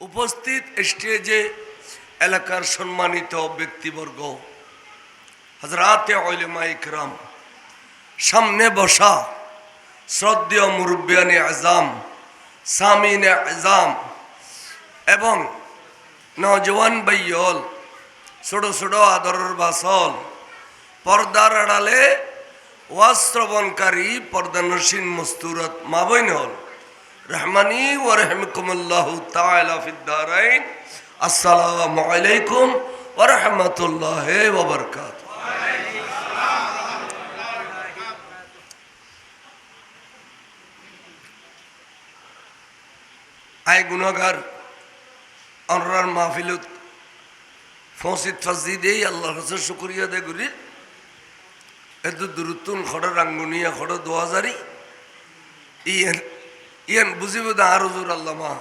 উপস্থিত স্টেজে এলাকার সম্মানিত ব্যক্তিবর্গ, হযরতে উলামা ইকরাম, সামনে বসা শ্রদ্ধেয় মুরব্বিয়ানে আজম, সামিনে আজম এবং নওজওয়ান ভাইয়ল, ছোট ছোট আদরের বাসল, পর্দার আড়ালে ওয়াজ শ্রবণকারী পর্দানসীন মস্তুরত মা বোন রহমানি ওয়া রাহমাকুমুল্লাহু তাআলা ফিদ দারাইন। আসসালামু আলাইকুম ওয়া রাহমাতুল্লাহি ওয়া বারাকাতুহু। আই গুনাহগার অনরার মাহফিলত ফসিদ ফাজি দেই আল্লাহর কাছে শুকরিয়া দে করি। এত দূরতুন খড় রাঙ্গুনিয়া খড় 2000 ইয়ান বুঝিব দা আর হুজুর আল্লামা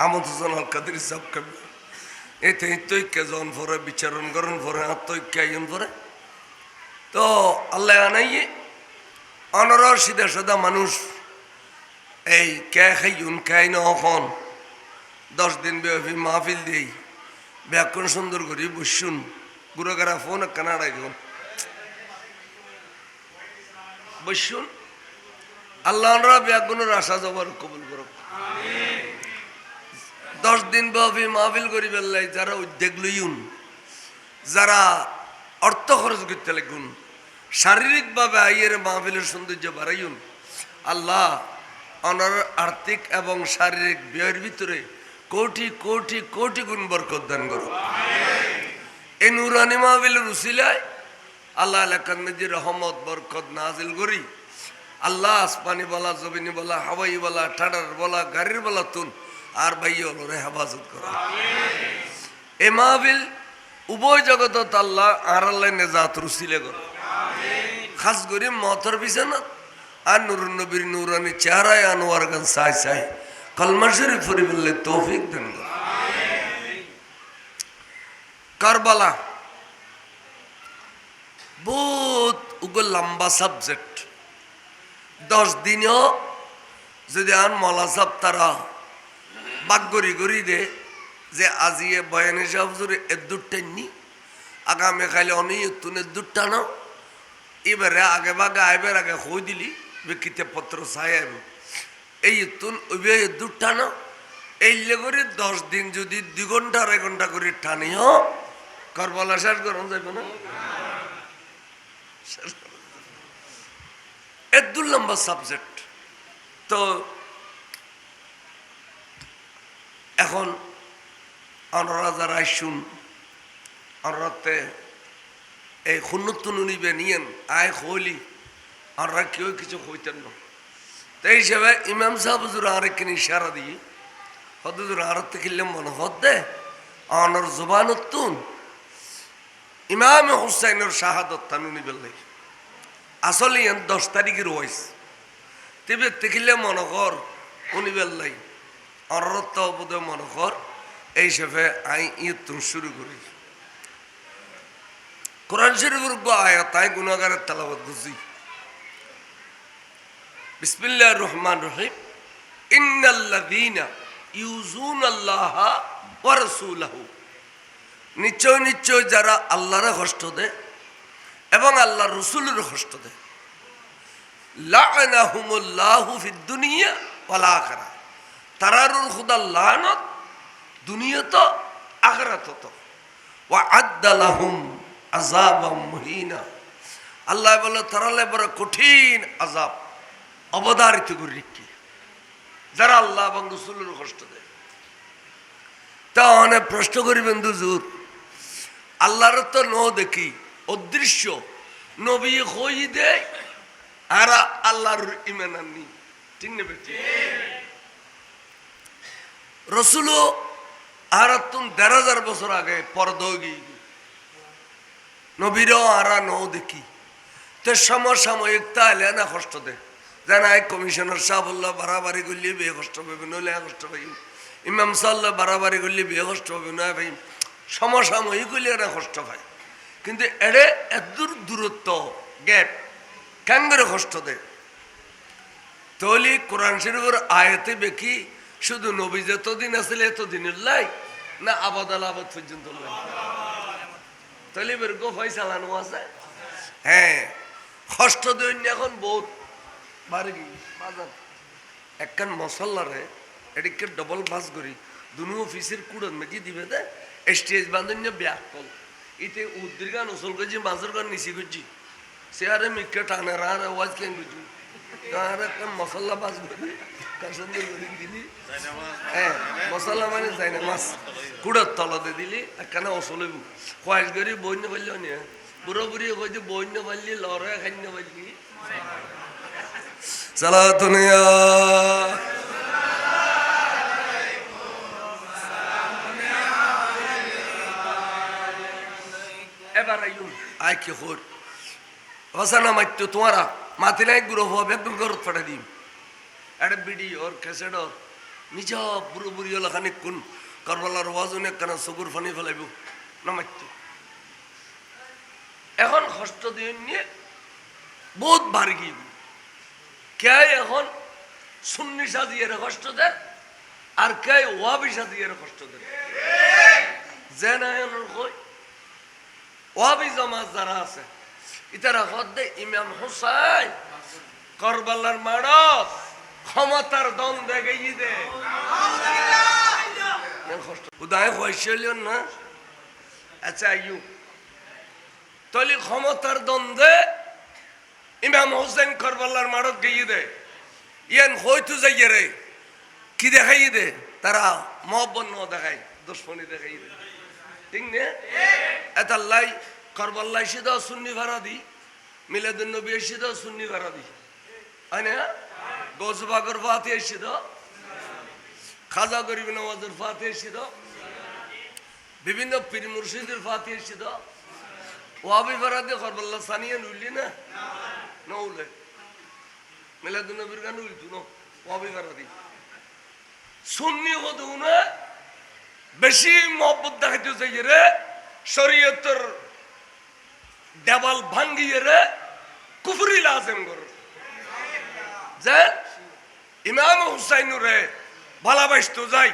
আমদ হোসেন আল কাদের সাহেব কবি এতে তৈক্যা জন পরে বিচারণ করেন পরে আত্মৈক্যা ইন পরে তো আল্লাহ আনাইয়ে অনর সিধা সাদা মানুষ এই কে খাইন খাই নখন 10 দিন ব্যাপী মাহফিল দিই ব্যাকরণ সুন্দর করি বসুন গুরুগারা ফোন কানাডায় গন বসুন আল্লাহ ব্যাকরণের আশা জবর কবুল করুক। 10 দিন ব্যাপী মাহফিল করি বেল্লাই যারা উদ্যোগ লইউন, যারা অর্থ খরচ করতে লাগুন, শারীরিকভাবে আইয়ের মাহফিলের সৌন্দর্য বাড়াইউন, আল্লাহ অনার আর্থিক এবং শারীরিক ব্যয়ের ভিতরে কোটি কোটি কোটি গুণ বরকত দান করো। এই নুরানি মাহফিলের উসিলায় আল্লাহ এলাকার মধ্যে রহমত বরকত নাজিল করি। আল্লাহ আসমানি বলা, জমিনি বলা, হাওয়াই বলা, ঠাডার বলা, গাড়ির বলা তুন আর ভাইয়রে হেফাজত করো। এই মাহফিল উভয় জগতত আল্লাহ আর আল্লাহ নেজাত রুসিলে করো। খাস করি মতর বিছানাত আর নুরুন নবীর নুরানি চেহারায় আনোয়ার গান চাই চাই কলমা শরীফ পড়ি বললে তৌফিক দেন। কারবালা বহুত উগো লম্বা সাবজেক্ট। 10 দিনও যদি আর মলা সাব তারা বাক গড়ি গড়ি দে যে আজিয়ে বয়ানি সাহজুরে এদুর টাইনি আগামী খাইলে অনেক তুনে দূর টানো এবারে আগে বাগে আইবার আগে হই দিলি কিতাব পত্র চাই আইব এই তুন ওইবে দূর টানো এইলে করে 10 দিন যদি 2 ঘন্টা 2.5 ঘন্টা করে টানিও কারবালা শেষ করুন যাইব না। এদুর লম্বা সাবজেক্ট। তো এখন আমরা যারা শুন আনরাতে এই খুন্নুতুন নিবে নিয়েন আয় হইলি আমরা কেউ কিছু হইতেন না। তাই হিসাবে ইমাম সাহেব হুজুর আরেকখানি ইশারা দিয়ে হদুর আরতে খেললে মনে হতে আনর জবানুতুন ইমাম হুসাইনের শাহাদত তানুনি বেল্লাই আসলে 10 তারিখের ওয়াইস তেবে দেখিলে মনে কর উনি বেল্লাই অনরত বোধ মনে কর এই হিসেবে আই ইয়তুন শুরু করি। কোরআন শরীফের আয়াত তাই গুনাহগারের তেলাওয়াত বুঝি। বিসমিল্লাহির রহমানির রহিম। ইন্নাল্লাযীনা ইউযুনাল্লাহা ওয়া রাসূলাহু, নিশ্চয় নিশ্চয় যারা আল্লাহর কষ্ট দেয় এবং আল্লাহর রাসূলের কষ্ট দেয়, লাআনাহুমুল্লাহু ফিদ দুনিয়া ওয়াল আখিরাহ, তারার খুদা লানত দুনিয়াত আখিরাতত, ওয়া আদ্দা লাহুম আযাবাম মুহিনা, আল্লাহ বলে তারালে বড় কঠিন আযাব অবধারিত করে রেখে যারা আল্লাহ এবং রাসূলের কষ্ট দেয়। তা অনেক প্রশ্ন করিবেন হুজুর আল্লাহর তো ন দেখি অদৃশ্য নবী হই দেয় আর আল্লাহর ঈমান আনি ঠিক না বেটি রাসূলও আর তুম 1,500 বছর আগে পর্দা গিয়ে নবীরও আর ন দেখি তো সমসাময়িক তাহলে না কষ্ট দেয় জানা কমিশনার সাহেবুল্লাহ বাড়াবাড়ি করলে বিয়ে কষ্ট পাবে নইলে কষ্ট পাই, ইমাম সাল্লাহ বাড়াবাড়ি করলে বিয়ে কষ্ট পাবে নয় ভাই, সমসাময়িক করলে এরা কষ্ট পায়। কিন্তু এড়ে এত দূরত্ব গ্যাপ কেন করে কষ্ট দেয়? তাহলে কোরআন শরীফের আয়াতে বেকি শুধু নবী যতদিন আসলে এতদিনের লাই না আবাদ আল আবাদ পর্যন্ত লাই তাহলে বের গো ফয়সালানো আছে। হ্যাঁ ষষ্ঠ দৈন্য এখন বহুত বাড়ি বাজার একখান মশলারে এদিকে ডবল বাস করি দুনো অফিসের কুড়ন মেজি দিবে দে স্টেজ বান্ধন্য ব্যাগ কল ইতে উদ্দির গান ওসল করছি মাছের গান নিচি করছি সে আরে মিকে টানে আর আওয়াজ কেন করছি আর একখান মশলা বাস করি তার সঙ্গে দিলি হ্যাঁ মশলা মানে যাই না মাছ কুড়ার তলাতে দিলি একখানা ওসল খোয়াইশ করি বইন্য পারলেও নিয়ে বুড়ো বুড়ি কইছে বইন্য পারলি লড়াই খান্য পারলি সালাতুনিয়া এবার আইউন আয় কি হর হসানা মাইতো তোমারা মাথে নাই গুরু হবে একদম গরত ফাটা দিম একটা বিডি ওর ক্যাসেট ওর নিজ বুড়ো বুড়ি হলো খানিক কোন করবালার ওয়াজন একখানা চকুর ফানি ফেলাইব না মাইতো এখন ষষ্ঠ দিন নিয়ে বহুত বাড়ি গিয়ে কে এখন সুন্নি সাজিয়ে কষ্ট দেয় আর কে ওয়াবি সাজিয়ে কষ্ট দেয় যে না কই ওয়াবি জমা যারা আছে ইতারা হদ্দে ইমাম হুসাইন করবালার মাড়ত ক্ষমতার দ্বন্দ্বে গিয়ে দে কষ্ট উদয় হয়েছিল না আচ্ছা ইউ তলি ক্ষমতার দ্বন্দ্বে ইমাম হুসেন করবালার মাড়ত গিয়ে দে ইয়ান হয়তো যাইয়ে রে কি দেখাই দে তারা মহব্বত ন দেখায় দুশ্মনী দেখাই দে ঠিক না এতাল্লাই করবাল্লাই সিধা সুন্নি ভাড়া দি মিলাদুন নবী সিধা সুন্নি ভাড়া দি হয় না গজবাগর ফাতে সিধা খাজা গরিব নওয়াজের ফাতে সিধা বিভিন্ন পীর মুর্শিদের ফাতে সিধা ওয়াবি ভাড়া দিয়ে করবাল্লা সানিয়া নুইলি না নউলে মিলাদুন নবীর গান উইলতু ন ওয়াবি ভাড়া দি সুন্নি হতো না বেশি মহব্বত দেখাইতে চাই রে শরীয়তের দেওয়াল ভাঙ্গিয়ে রে কুফরি লাজেম কর যে ইমাম হুসাইন রে ভালোবাসতো যাই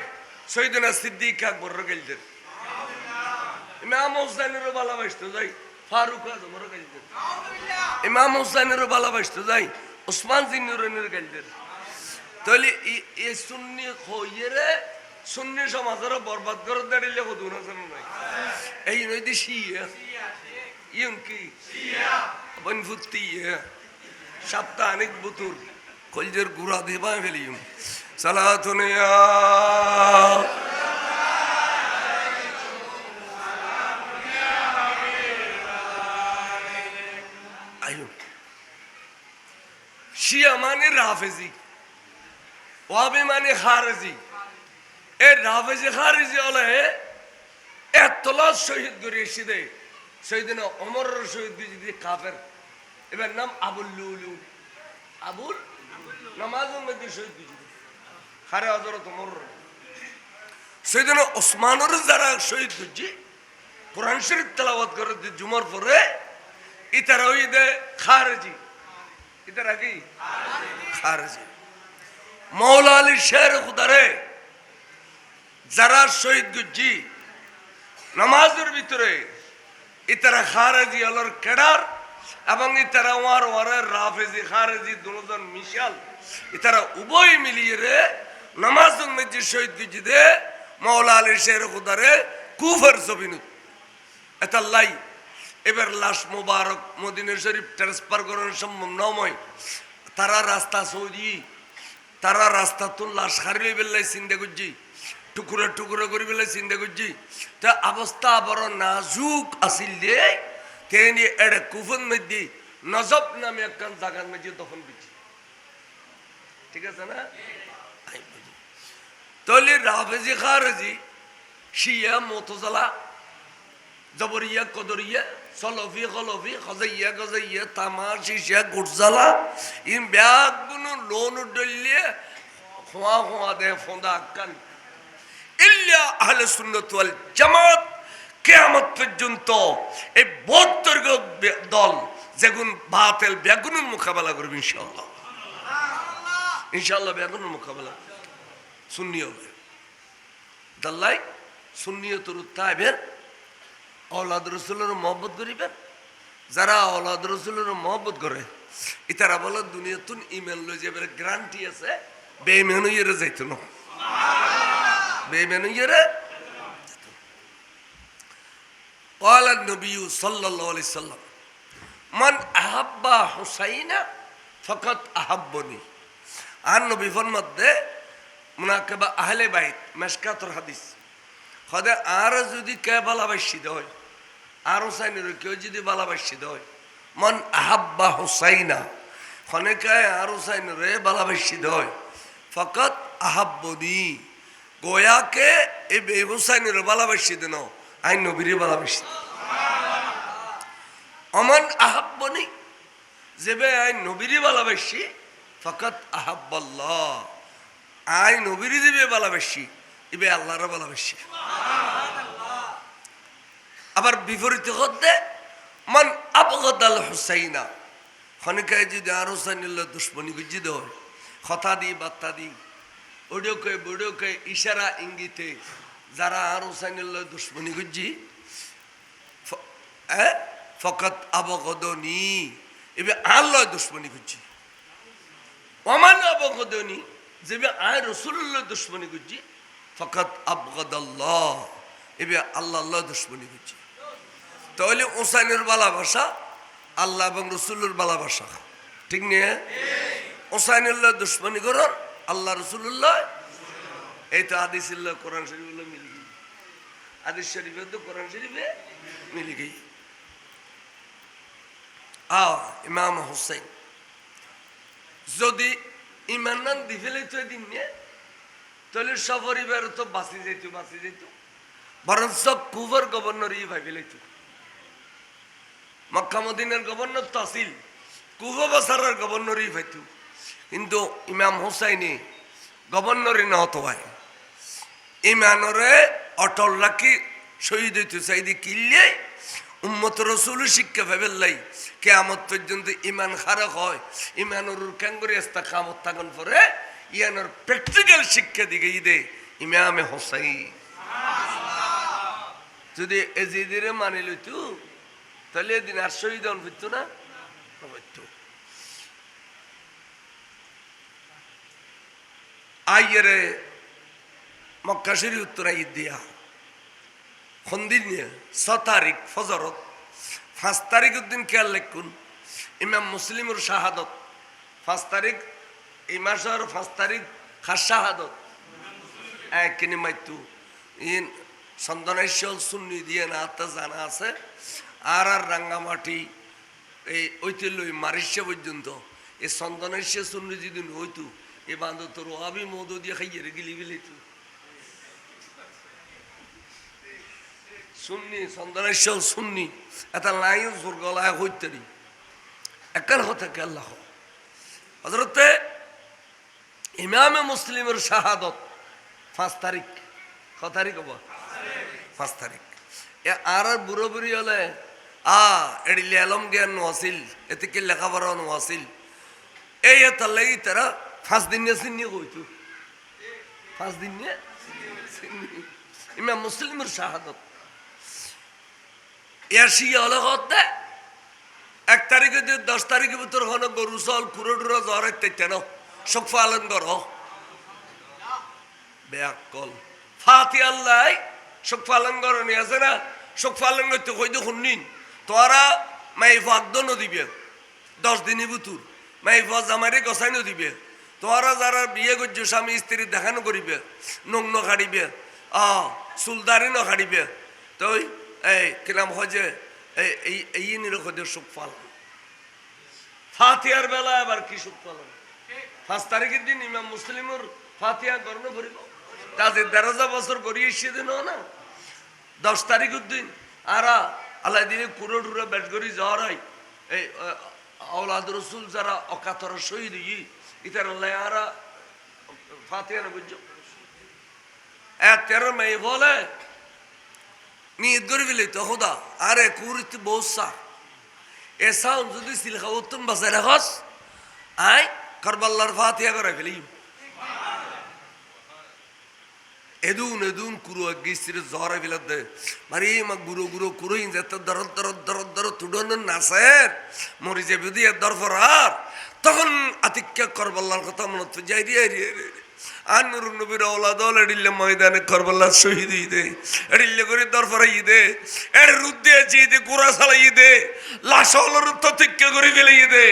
সৈয়দনা সিদ্দিক আকবর গেলদের ইমাম হুসাইনের ভালোবাসতো যাই ফারুক আজমর গেলদের ইমাম হুসাইনের ভালোবাসতো যাই ওসমান জিন্নুরের গেলদের তাহলে এই সুন্নি হইয়ে রে সুন্নি সমাজের বরবাদ করে দাঁড়িয়ে হতো না নাই এই নদী শিয়া ইয়ন কি বনফুত্তি সাপ্তাহিক বুতুর কলজের গুড়া দেবা ফেলিম সালাতুনিয়া আয়ুন শিয়া মানে রাফেজি ওয়াবি মানে খারেজি এ রাফেজি খারেজি হলে এতলা শহীদ করে এসে দেয় শহীদিন অমর শহীদ যদি কাফের এবার নাম আবুল লুলু আবুল নামাজের মধ্যে শহীদ দিয়েছিল হারে হযরত ওমর শহীদিন ওসমানের যারা শহীদ দিয়েছে কোরআন শরীফ তেলাওয়াত করে জুমার পরে ইতারা ওই দে খারেজি ইতারা কি খারেজি মৌলা আলী শের খুদারে যারা শহীদ দিয়েছে নামাজের ভিতরে ইতারা খারেজি হলোর কেডার এবং ইতারা ওয়ারের রাফেজি খারেজি দুজন মিশাল ইতারা উভয় মিলিয়ে রে নামাজের মধ্যে শহীদ দিয়েছে দে মৌলা আলী শের খুদারে কুফর জবিনুত এতাল্লাই এবার লাশ মুবারক মদিনা শরীফ ট্রান্সফার করার সম্ভব নয় তারা রাস্তা সৌদি তারা রাস্তা তো লাশ হারিয়ে বেল্লাই চিন্তা করছি টুকুরা টুকুরা করে বেলা চিন্তা করছি তা অবস্থা বড় নাজুক আসিল দে তেনি এড়ে কুফন মধ্যে নজব নামে একখান জায়গার মধ্যে দফন করছি ঠিক আছে না তাহলে রাফেজি খারেজি শিয়া মুতাজিলা জবরিয়া কদরিয়া সলফি খলফি খজাইয়া গজাইয়া তামা শিশা গুটজালা ইন ব্যাগুনো লোন ডলিয়ে খোয়া খোয়া দে ফোঁদা আক্কান ইল্লা আহলে সুন্নাত ওয়াল জামাত কিয়ামত পর্যন্ত এই 72 দল যেগুন বাতিল বেগুনের মোকাবেলা করবে ইনশাআল্লাহ ইনশাআল্লাহ বেগুনের মোকাবেলা সুন্নি হবে দাল্লাই সুন্নিয়তর উত্তাইবেন আওলাদ রসুলের মহব্বত করিবেন যারা আওলাদ রসুলের মহব্বত করে ইতারা বলে দুনিয়াতুন ইমান লই যাবে গ্যারান্টি আছে বেঈমান হইরে যাইতো না বেঈমান হইরে قال النبي صلى الله عليه وسلم من أحب حسين فقط أحبني আর নবী ফরমাতে মুনাকাবা আহলে বাইত মিশকাতুর হাদিস খোদা আর যদি কে ভালোবাসি দেয় আর হুসাইনের কেউ যদি ভালোবাসি দেয় মন আহাব্বা হুসাইনা খনে কে আর হুসাইনের ভালোবাসি দেয় ফকত আহাব্বনি গোয়াকে এই বে হুসাইনের ভালোবাসি দেন আই নবীরে ভালোবাসি অমন আহাব্বনি যেবে আই নবীরে ভালোবাসি ফকত আহাব্বাল্লাহ আই নবীরে যেবে ভালোবাসি এবে আল্লাহর ভালোবাসি আবার বিপরীত হতে মান আবগাদাল হুসাইনা খনিকায় যদি আর হুসাইনুল্লাহ দুশ্মনী গুজি দেয় কথা দি বার্তা দি ওডিওকে ইশারা ইঙ্গিতে যারা আর হুসাইনুল্লাহ দুশ্মনী গুজি ফকত আবগদনি এবে আল্লাহ দুশ্মনী গুজি ওমান আবগদনি যেবে আয় রসুল্লাহ দুশ্মনী গুজি ফকত আবগাদাল্লাহ এবে আল্লাহ আল্লাহ দুশ্মনী গুজি তাহলে হুসাইনের ভালোবাসা আল্লাহ এবং রসুলের ভালোবাসা ঠিক নিয়ে হুসাইনুল্লাহ দুশ্মনী করুন আল্লাহ রসুল্লাহ এই তো হাদিসুল্লাহ কোরআন শরীফ মিলে গিয়ে হাদিস শরীফে তো কোরআন শরীফে মিলে গিয়ে ইমাম হুসাইন যদি ইমান নান দি ফেলে তো দিন নিয়ে তাহলে সপরিবার তো বাঁচি যেত বরং সব কুফর গভর্নর ভাবি লাইতো মক্কা মদিনার গভর্নর তো আসিল কুফা বাসারার গভর্নরই পাইতো কিন্তু ইমাম হুসাইনি গভর্নরই না হতো ভাই ইমানরে অটল রাখি শহীদ হইতো চাইদি কিনলে উম্মত রসুল শিক্ষা ফেবেল্লাই কেয়ামত পর্যন্ত ইমান খারাপ হয় ইমানুর ক্যাঙ্গুরি আস্তা কামত থাকুন পরে ইয়ানোর প্র্যাকটিক্যাল শিক্ষা দিকে দে ইমামে হুসাইন যদি এজিদিরে মানি লইতো তাহলে এদিন আর শহীদ হন ফিরতো না আইয়েরে মক্কা শরীফ উত্তরা ঈদ দিয়া খন্দিন নিয়ে 6 তারিখ ফজরত 5 তারিখ উদ্দিন খেয়াল লেখুন ইমাম মুসলিমুর শাহাদত 5 তারিখ এই মাসের 5 তারিখ খাস শাহাদত কিনে মাইতু ইন সন্দনাইশল সুন্নি দিয়ে না তা জানা আছে আর রাঙ্গামাটি এই ঐতিহ্য মারিষ্যা পর্যন্ত এই সন্দনাইশা সুন্নি যদি হইতো এ বান্ধ তোর আবি মধু দিয়ে খাইয়ে গিলি বিলিত সুন্নি সন্দনাইশল সুন্নি এটা লাইন জোর গলায় হইতারি একার হতে কে আল্লাহ হজরতে ইমামে মুসলিমের শাহাদত 5 তারিখ ক তারিখ হব 5 তারিখ এ আর বুড়ো বুড়ি হলে এড়িলে আলম জ্ঞান আসিল এতে কি লেখাপড়া আসিল এই তাই তারা 5 দিন নিয়ে চিনি কইতো 5 দিন নিয়ে ইমাম মুসলিমের শাহাদত এসিয়া হলে হতে 1 তারিখে 10 তারিখের ভিতর হলো গরু চল কুড়ো টুরো জ্বর তেন শোক পালন কর বেয়াকল ফাতি আল্লাহ শোক পালন করনি আছে না শোক পালন করতে কইতো শুনিন তোরা মাই ফাকদনও দিবে 10 দিনই বুতুর মাই ফা জামাইরে গছাইনও দিবে তোরা যারা বিয়ে করছো স্বামী স্ত্রী দেখানো করিবে নগ্ন খাড়িবে চুলদারি ন খাড়িবে তো এই কিলাম হয় যে এই নিরক্ষদের সুখ পালন ফাতিয়ার বেলা আবার কি সুখ পালন 5 তারিখের দিন ইমাম মুসলিমের ফাতিয়া গর্ণ করিব তাদের 11 বছর করিয়ে সেদিন না 10 তারিখের দিন আর আল্লাহ দিনে কুড়ো টুরো ব্যাট করি যাওয়ার হয় এই আওলাদ রসুল যারা অকাতর শহীদ ইতার আল্লাহ আর ফাতিয়া না বুঝছো 13 মে বলে নিয়ত করে ফেলে তো খোদা আরে কুরিতে বসা এসা যদি সিলখা উত্তম বাসায় রাখস আই কারবাল্লার ফাতিয়া করে ফেলি এদুন কুরো গিস্তির জহরে বিলাত দে মারি মা গুরো কুরোইন যেতে দর তুডন নাসের মরি যে বিদি দরফরার তখন আতিক্য করবাল্লার কথা মনে যাই রে আর নুরুন নবীর ওলাদ এডিল্লে ময়দানে করবাল্লার শহীদ দে এডিল্লে করে দরফরাই দে এর রুদ্দে দে গোড়া চালাই দে লাশ হলর ততিক্য করে ফেলাই দে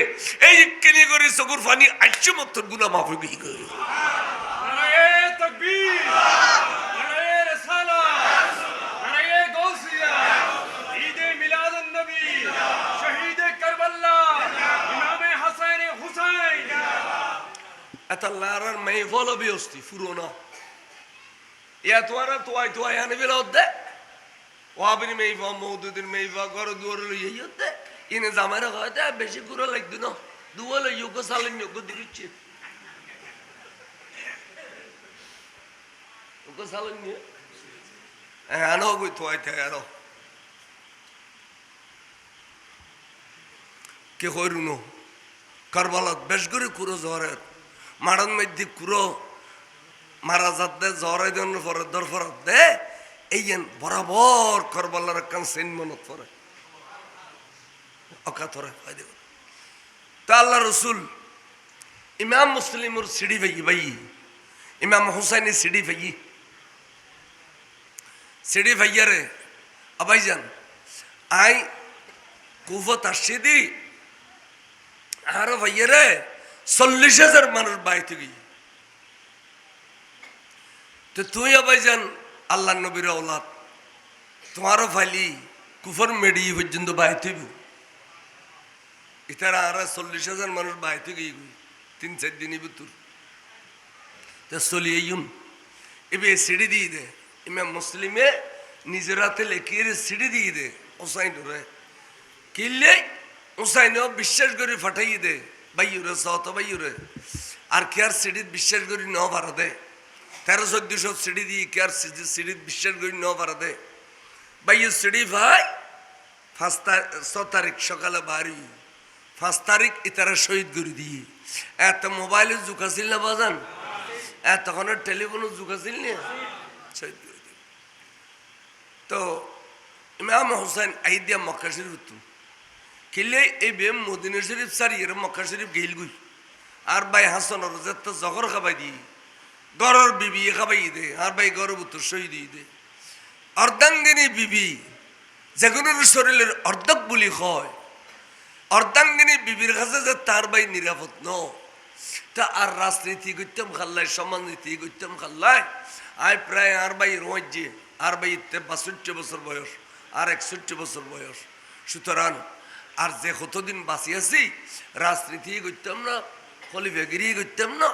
এই কেনি করে চকুর ফানি আইছে মত গুনাহ মাফ হই গই Atallarar meyvala biyosti furuna. Ya tuara tuay yani bir odde. O abini meyva mevdudun meyva garı duvarlı yiyodde. Yine zamana kadar beşi kura lekti no. Duvarlı yuko salın yuko diriçi. Yuko salın niye? Ano koy tuay tayaro. Ki koyruno. Karbalat beş guri kura zarar. মারার মধ্যে Kuro মারা যাতে জ্বরে দেন পরে দরফরত দে এই বরাবর করবালার কান সেন মনত পড়ে অকাতরে ফায়দা করে তা আল্লাহ রসুল ইমাম মুসলিমর সিঁড়ি ভাই ইমাম হুসাইনের সিঁড়ি ভাইয়ারে আবাইজান আই কুফত আসছি দি আরো ভাইয়ারে 40,000 মানুষ বাইতে গিয়ে তো তুই আবাইজান আল্লাহ নবীর औलाद তোমারও ফাইলি কুফর মেডি পর্যন্ত বাইতে ইতারা আর 40,000 মানুষ বাইতে গিয়ে 3-4 দিনই ভিতর তো চলিয়েইম এবে সিঁড়ি দিয়ে দে ইমাম মুসলিমে নিজের হাতে লেখিয়ে সিঁড়ি দিয়ে দে হুসাইন রে কিনলে হুসাইনও বিশ্বাস করে ফাটাইয়ে দে বাইরে সত বাইরে আর কে আর সিঁড়িত বিশ্বাস করি ন ভাড়া দে 1300-1400 সিঁড়ি দিয়ে কে আর সিঁড়িত বিশ্বাস করি ন ভাড়া দে বাইর সিঁড়ি ভাই 6 তারিখ সকালে বাড়ি 5 তারিখ ইতারা শহীদ করে দিয়ে এত মোবাইলের যুগ আছিল না বাজান তখন টেলিফোনের যুগ আছিল না শহীদ করে দিয়ে তো ইমাম হুসাইন আইদিয়া মক্কা শরীফ কিলে এই বেম মদিনা শরীফ সারি এর মক্কা শরীফ গেল গুই আর ভাই হাসান রোজাত জহর খাবাই দি গরর বিবি খাবাই দে আর ভাই গর্ভবতী শহীদ দে অর্ধাঙ্গিনী বিবি যেগুলোর শরীরের অর্ধক বলি হয় অর্ধাঙ্গিনী বিবির কাছে যে তার ভাই নিরাপদ ন তা আর রাজনীতি করতাম খাল্লাই সমাজনীতি করতাম খাল্লাই আই প্রায় আর ভাই রোজে আর ভাই 62 বছর বয়স আর 61 বছর বয়স সুতরাং আর যে কতদিন বাঁচি আছি রাজনীতি করতাম না খলিফাগিরি করতাম না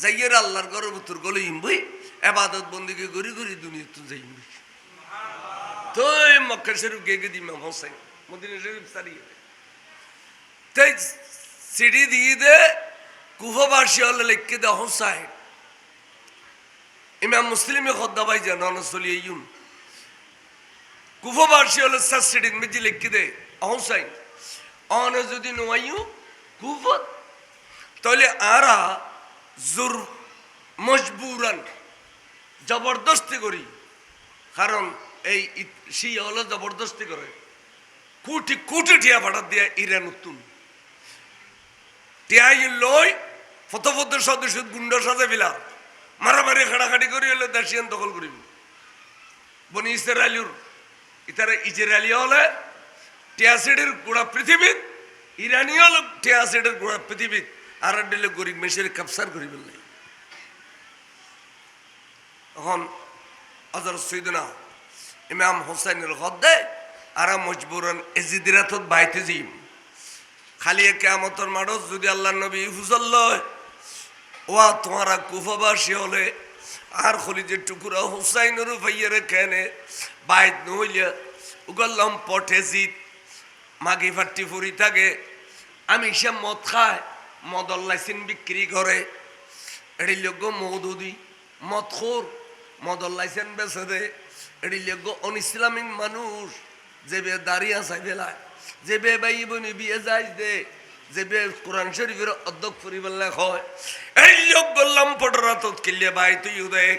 যাইয়ের আল্লাহর ঘরের ভিতর গলে ইমবই এবাদত বন্দিকে গড়ি গড়ি দুনিয়াতে যাইবি তো মক্কা শরীফ গে দিম হোসেন মদিনা শরীফ সারিয়ে তাই সিঁড়ি দিয়ে দে কুফাবাসী হলে লিখে দে হোসাইন ইমাম মুসলিমে খদ্দা ভাই জানানো চলিয়ে ইউন কুফাবাসী হলে সার সিঁড়ির মেজি লিখে দে হোসাইন অন যদি নোয়াইও কুফত তাহলে আরা জোর মজবুরান জবরদস্তি করি কারণ এই শিয়া হলে জবরদস্তি করে কোটি কোটি টিয়া ভাড়া দিয়া ইরান উত্তুন টিয়াই লই ফতফত সদস্য গুন্ডা সাজে ফেলা মারামারি খাড়াখাড়ি করি হলে দাসিয়ান দখল করিব বনি ইসরায়েলির ইতারা ইসরায়েলি হলে টিয়াসিডের গোড়া পৃথিবীর ইরানি হল টিয়াসিডের গোড়া পৃথিবীর আর দিলে গরিব মেশের কাপসার করি বললে তখন আজর সৈদনা ইমাম হোসাইনের হদ্দে আর মজবুরন এজিদিরাতত বাইতে যাইম খালি কিয়ামতের মাঠত যদি আল্লাহ নবী হুজল ওয়া তোমারা কুফাবাসী হলে আর খলিজের টুকুরা হুসাইনের ভাইয়ের কেনে বাইত নহইলে উগল্লাম পটে জিত মাগি ফাটি ফুরি থাকে আমি সে মদ খায় মদর লাইসেন বিক্রি করে এটি লোক মৌদুদি মদখোর মদর লাইসেন বেছে দে এটি লোক অন ইসলামিক মানুষ যে বে দাঁড়িয়ে চাই বেলায় যে বে ভাই বোন বিয়ে যাই দে যে বে কোরআন শরীফের অধ্যক্ষ পরিবাল্লা হয় এই লোক বললাম পটরা তো কিল্লে ভাই তুই উদয়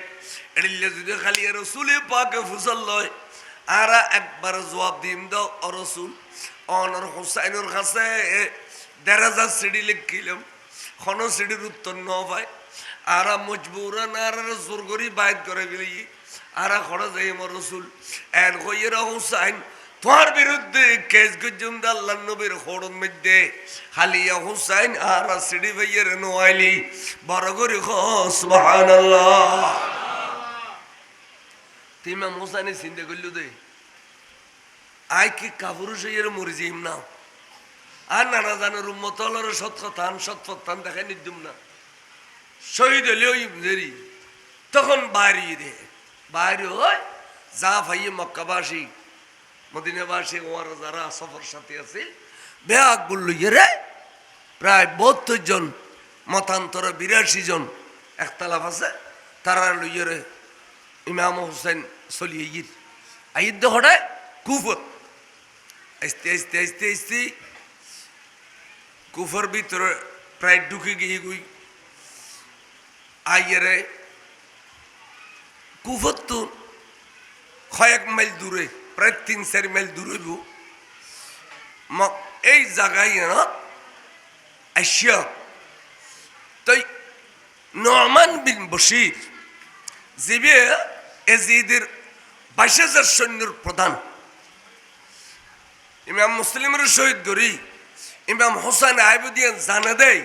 এড়িলে যদি খালি রসুলে পাকে ফুসল লয় আর একবার জবাব দিম দাও ও রসুল অনর হুসাইনের কাছে ১,৫০০ সিঁড়ি লিখিলাম কোনো সিঁড়ির উত্তর ন পায় আর মজবুরান আর জোর করি বাইর করে গেলি আর খড়া যাই আমার রসুল এর কইয়ের হুসাইন তোমার বিরুদ্ধে কেস গজ্জুম আল্লাহ নবীর খড়ন মধ্যে হালিয়া হুসাইন আর সিঁড়ি ভাইয়ের নোয়াইলি বড় করে সুবহানাল্লাহ ইমাম হুসাইনের চিন্তা করল দে আই কি কাপুরুষ হইয়ের মরে যাইম না আর নানা জানের উম্মত হলার সৎপথান দেখাই নিদ্যুম না শহীদ হলেও দেরি তখন বাইরে হয় যা ভাইয়ে মক্কাবাসী মদিনাবাসী ওর যারা সফর সাথী আছে ব্যাগ বললো রে প্রায় ৭২ জন মতান্তর ৮২ জন একতালাফ আছে তারা লইয়ে রে ইমাম হুসেন চলিয়ে গির আইদ হঠাৎ কুফর আস্তে আস্তে আস্তে আস্তে কুফর ভিতরে প্রায় ঢুকে গিয়ে গুই আইয়েরে কুফর তো কয়েক মাইল দূরে প্রায় ৩-৪ মাইল দূরে এই জায়গায় আসিয়া তাই নোমান বিন বশির জিবে এজিদের ২২,০০০ সৈন্যর প্রধান ইমাম মুসলিমের শহীদ করি ইমাম হোসেন আইবুদ্দিন জানা দেয়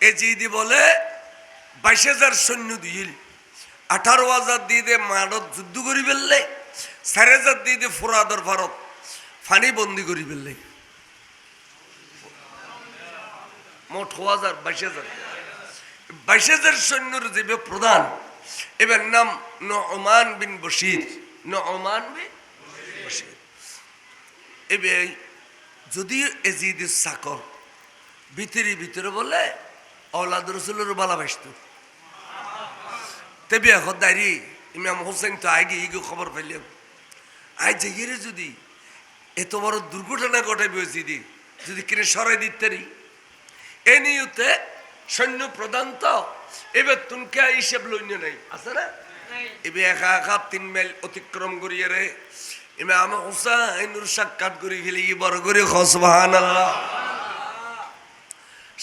এজিদি বলে ২২,০০০ সৈন্য দিল ১৮,০০০ দিয়ে মারত যুদ্ধ করি ফেললে ৪,০০০ দিয়ে ফুরাদর ভারত ফানি বন্দি করি ফেললে মোট ২২,০০০ সৈন্যর যে প্রধান এবার নাম নোমান বিন বশির নোমান বিন বশির এবার যদিও এজিদের চাকর ভিতরে বলে औलाद रसूलर ভালোবাসত তবে এখন দাঁড়িয়ে ইমাম হোসেন তো আগে এই খবর পাইলাম আজ যাইয়ে যদি এত বড় দুর্ঘটনা ঘটাইবে যদি যদি কিনে সরাই দিতে এ নিয়তে সৈন্য প্রধান তো এবার তুমকে হিসেব লইন্য নাই আছে না এবার একা ৩ মাইল অতিক্রম করিয়ে রে ইমাম হোসেনের সাক্ষাৎ করি ফেলে বড় করে সুবহানাল্লাহ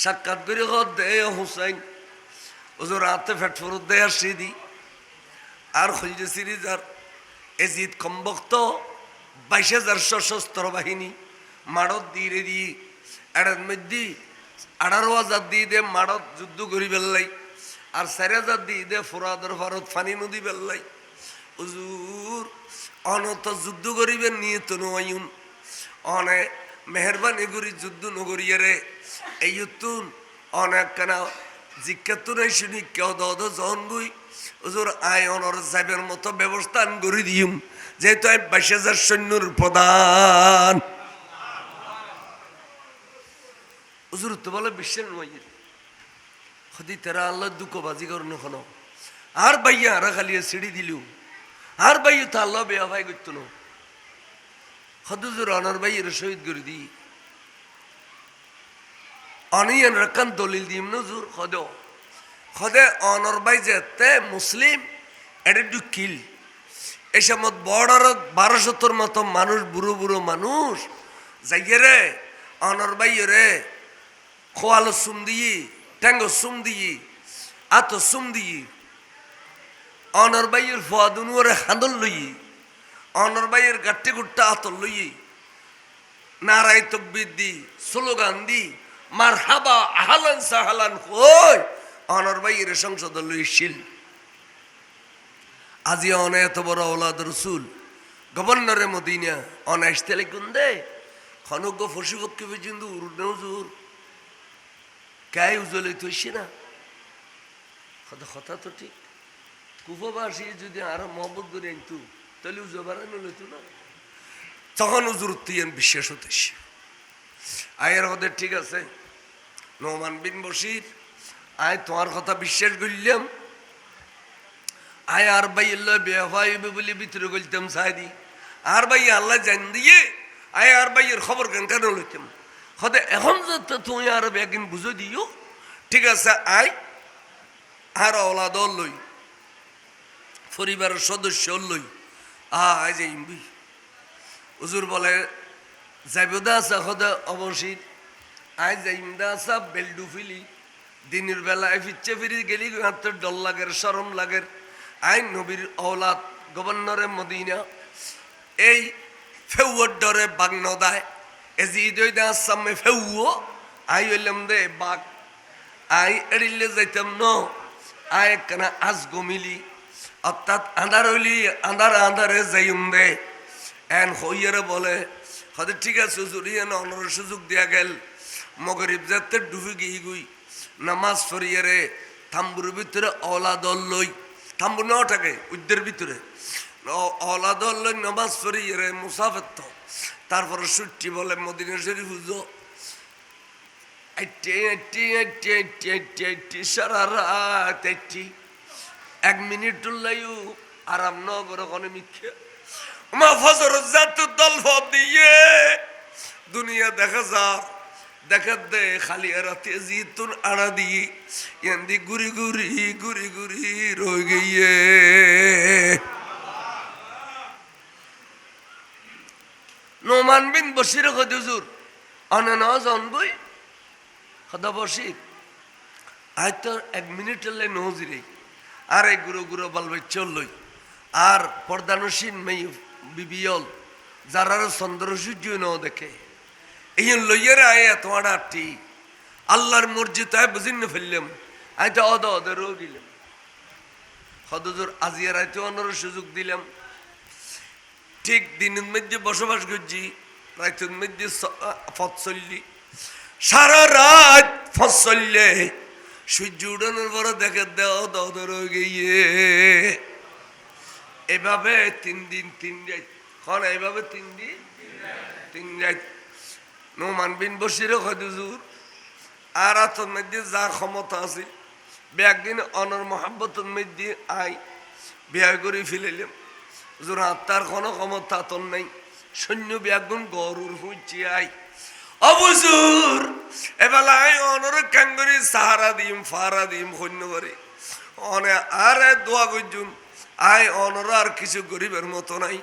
সাক্ষাৎ করে দে হুসাইন ওজোর রাতে ফেট ফরত দেয় আর সিদি আর হইলে সিরিজ আর এজিদ কমবক্ত ২২,০০০ সশস্ত্র বাহিনী মাড়ত দিয়ে দিয়ে এটার মধ্যে ১৮,০০০ দিয়ে মাড়ত যুদ্ধ করি বেললাই আর ৪,০০০ দিয়ে ফুরাদর ভারত ফানি নদী বেললাই হুজুর অনত যুদ্ধ করিবেন নিয়ে তো নয়ুন অনে মেহরবানি করি যুদ্ধ নগরিয়ে রে এই তুন অনেক কেনা জিজ্ঞাত নাই শুনি কেউ দদ জন গুই ওজোর আয় অনর যাইবের মতো ব্যবস্থা করে দিম যেহেতু আমি ২২,০০০ সৈন্যর প্রধান ওজোর তো বলে বিশ্বের নয় হদি তেরা আল্লাহ দুঃখ বাজি করুন এখনো আর বাইয়া আর খালিয়ে সিঁড়ি দিল আর বাইয় তো আল্লাহ বেয়া ভাই করতো না হদুজুর অনর বাইয়ের শহীদ করে দিই অনিয়ন রকম দলিল দিম নজুর খদে অনর বাই যেতে মুসলিম এটা একটু কিল এই সময় বর্ডার ১২০০ মতো মানুষ বুড়ো বুড়ো মানুষ যাইয়ে রে অনর বাই রে খোয়ালো সুম দিয়ে ট্যাঙ্গো সুম দিয়ে আতো সুম দিয়ে অনর বাইয়ের ফোয়াদুনুরে হাঁদল লই অনর বাইয়ের গাট্টে গুট্টা আতল লই নারায় তকবির দি স্লোগান দি মারহাবা আহলান সাহলান কই অনর বাইয়ের সংসদ লইছিল আজি অনে এত বড় औलाद রসুল গভর্নরে মদিনা অনাইস্তেলে গুন্দে খনক ফসিপক্ষে পর্যন্ত উড়ুজুর কাই উজলে তৈছি না কথা তো ঠিক কুফবাসী যদি আরো মহব্বত করে আনতু তাহলে উজো বাড়ানো লইতো না তখন উজুর তুইন বিশ্বাস হতেছি আয়ের ওদের ঠিক আছে নোমান বিন বশির আয় তোমার কথা বিশ্বাস করলাম আয় আর ভাই আল্লাহ বেহাইবে বলে ভিতরে গলতাম সাইদি আর ভাই আল্লাহ জান দিয়ে আয় আর ভাইয়ের খবর কেন লইতাম হতে এখন তো তুই আর একদিন বুঝে দিও ঠিক আছে আয় আর ওলাদ লই পরিবারের সদস্য লই আয় যাইবি হুজুর বলে যাইবদা আসা হদে অবশ্যই আয় যাইমদা আসা বেলডু ফিলি দিনের বেলায় ফিরছে ফিরি গেলি হাতের ডল লাগের শরম লাগের আইন নবীর औलाद গভর্নরে মদিনা এই ফেউর ডরে বাগ নদায় এজি দই দা সামনে ফেউও আই হইলাম দে বাগ আই এড়িলে যাইতাম ন আয় কেন আজ গমিলি অর্থাৎ আন্ধার হইলি আন্ধারে যাইম দে এন হইয়ারে বলে হয়তো ঠিক আছে জুড়িয়ে না অনর সুযোগ দিয়া গেল মগরিব যাতে ডুবে গিয়ে গুই নামাজ পড়িয়ারে থাম্বুর ভিতরে औलाद লই থাম্বু ন থাকে উদ্দের ভিতরে औलाद লই নামাজ পড়িয়ারে মুসাফির তো তারপরে সুট্টি বলে মদিনা শরীফ হুজো সারা রাত এক মিনিট লাইও আরাম ন করে ওখানে মিথ্যা মা ফজর জাত দল দিয়ে দুনিয়া দেখা যা দেখা দে খালি রাতে জিতুন আড়া দিয়ে এন্দি গুরি গুরি রয়ে গিয়ে নোমান বিন বসির হুজুর অনন জনবই খদা বসির আয় তো এক মিনিট লাই নজিরে আর এই গুরু বলবে চললই আর পর্দানসীন মেয়ে বিবিয়ল যারা চন্দ্র সূর্য ন দেখে এই লইয়ারে আয় তোমার আটটি আল্লাহর মসজিদ আয় বুঝিন ফেললাম আয় তো অদের গেলাম হদজুর আজিয়ার আয়তো অনর সুযোগ দিলাম ঠিক দিনের মধ্যে বসবাস করছি রাতের মধ্যে পথ চললি সারা রাত পথ চললে সূর্য উড়ানোর পরে দেখে দেওয়া গিয়ে এভাবে 3 দিন 3 রাত খন এইভাবে 3 দিন 3 রাত নোমান বিন বসির হুজুর আর আতর মধ্যে যা ক্ষমতা আছে একদিন অনর মহাব্বতের মধ্যে আই বিয়া করে ফেলাইলাম হুজুর তার কোনো ক্ষমতা তোর নাই সৈন্য ব্যাগুন গরুর হুঁচি আই অবজুর এবেলায় অনর কাঙ্গরি সাহারা দিম ফারা দিম সৈন্য করে অনে আরে দোয়া করছুন আয় অনর আর কিছু গরিবের মতো নাই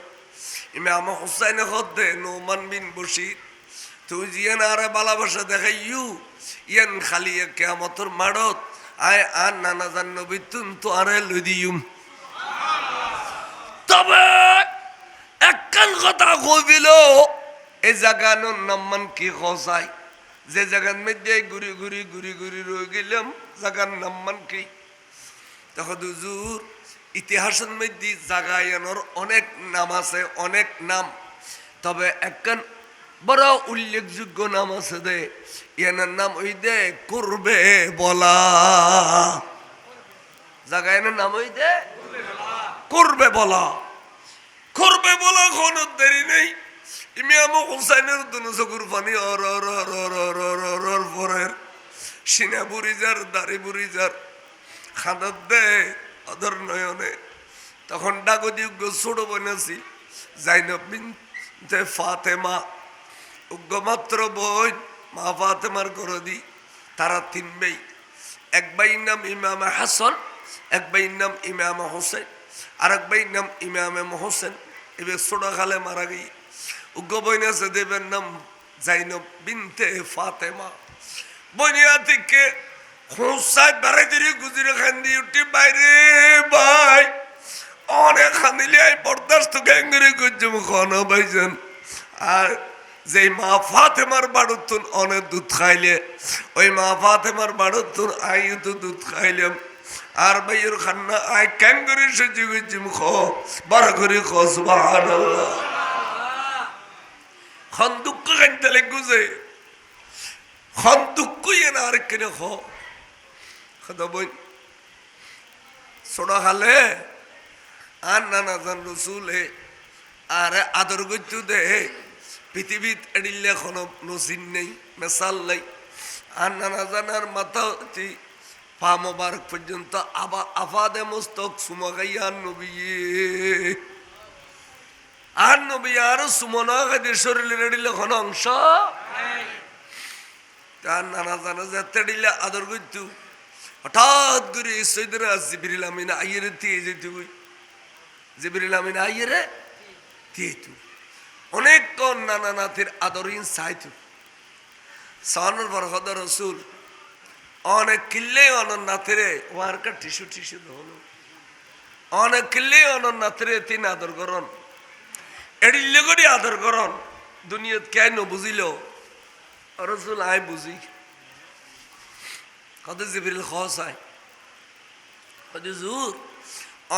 ইমাম হুসাইন হদ্দে নোমান বিন বসির তুই জিয়ান আরে ভালোবাসা দেখাইউ ইয়ান খালি কেয়ামতর মাড়ত আয় আর নানা জান নবী তুন তো আরে লই দিউম তবে একখান কথা কইবিল এই জায়গানোর নাম্মান কি খসাই যে জায়গার মধ্যে ঘুরি রয়ে গেলাম জায়গার নাম্মান কি তখন হুজুর ইতিহাসের মধ্যে জায়গায়নোর অনেক নাম আছে অনেক নাম তবে একখান বড় উল্লেখযোগ্য নাম আছে দে ইয়ানের নাম ওই দে করবে বলা জায়গায়নোর নাম ওই দে করবে বলা কোনো দেরি নেই ইমাম হুসাইনের দুনো চকুর পানি অর পরের সিনা বুড়ি যার দাড়ি বুড়ি যার খাদার দে অদর নয়নে তখন ডাকযোগ্য ছোট বনেছি জাইনব বিনতে ফাতেমা উগ্রমাত্র বই মা ফাতেমার গরদি তারা 3 ভাই এক ভাইয়ের নাম ইমাম হাসান এক ভাইয়ের নাম ইমাম হোসেন আর এক ভাইয়ের নাম ইমাম মোহসেন এবার ছোট খালে মারা গিয়ে উগ্র বইন আছে দেবের নাম জাইনব বিনতে ফাতেমা বনিয়া থেকে হোসাই বেড়াইতে গুজরে খান্দি উঠি বাইরে ভাই অনেক খান্দিলে বরদাস্ত গ্যাঙ্গরে করছে খানা ভাইজান আর যে মা ফাতেমার বাড়ুতুন অনেক দুধ খাইলে ওই মা ফাতেমার বাড়ুতুন আই তো দুধ খাইলাম আর ভাইয়ের খান্না আই ক্যাঙ্গরে সহ্য করছি খ বড় করে খ সুবহানাল্লাহ খন দুঃখ খাইতে লেগুছে খন দুঃখ না আর কেনে খ খাদা বই ছোড়া খালে আর নানা জান রসুলে আর আদর করতে দে পৃথিবীত এড়িলে কোনো নসিন নেই মেসাল নেই আর নানা জানার মাথা পা মোবারক পর্যন্ত আফাদে মস্তক সুমাগাইয়ার নবী আর নবী আর সুমনা শরীরে এড়িলে কোনো অংশ তার নানা জানা যাতে দিলে আদর করতো হঠাৎ করে সৈদরা জিবরিল আমিন আইয়েরে দিয়ে যেত জিবরিল আমিন আইয়েরে দিয়ে অনেকক্ষণ নানা নাথের আদরিন চাইতো সাহানোর পর হদ রসুল অনেক কিল্লে অনন নাথেরে ওয়ারকার টিসু টিসু হল অনেক কিল্লে অনন নাথেরে তিন আদর করন এডিল্লে করে আদর করন দুনিয়াত কেন বুঝিল রসুল আয় বুঝি কত জিবরিল খসায় কত জুর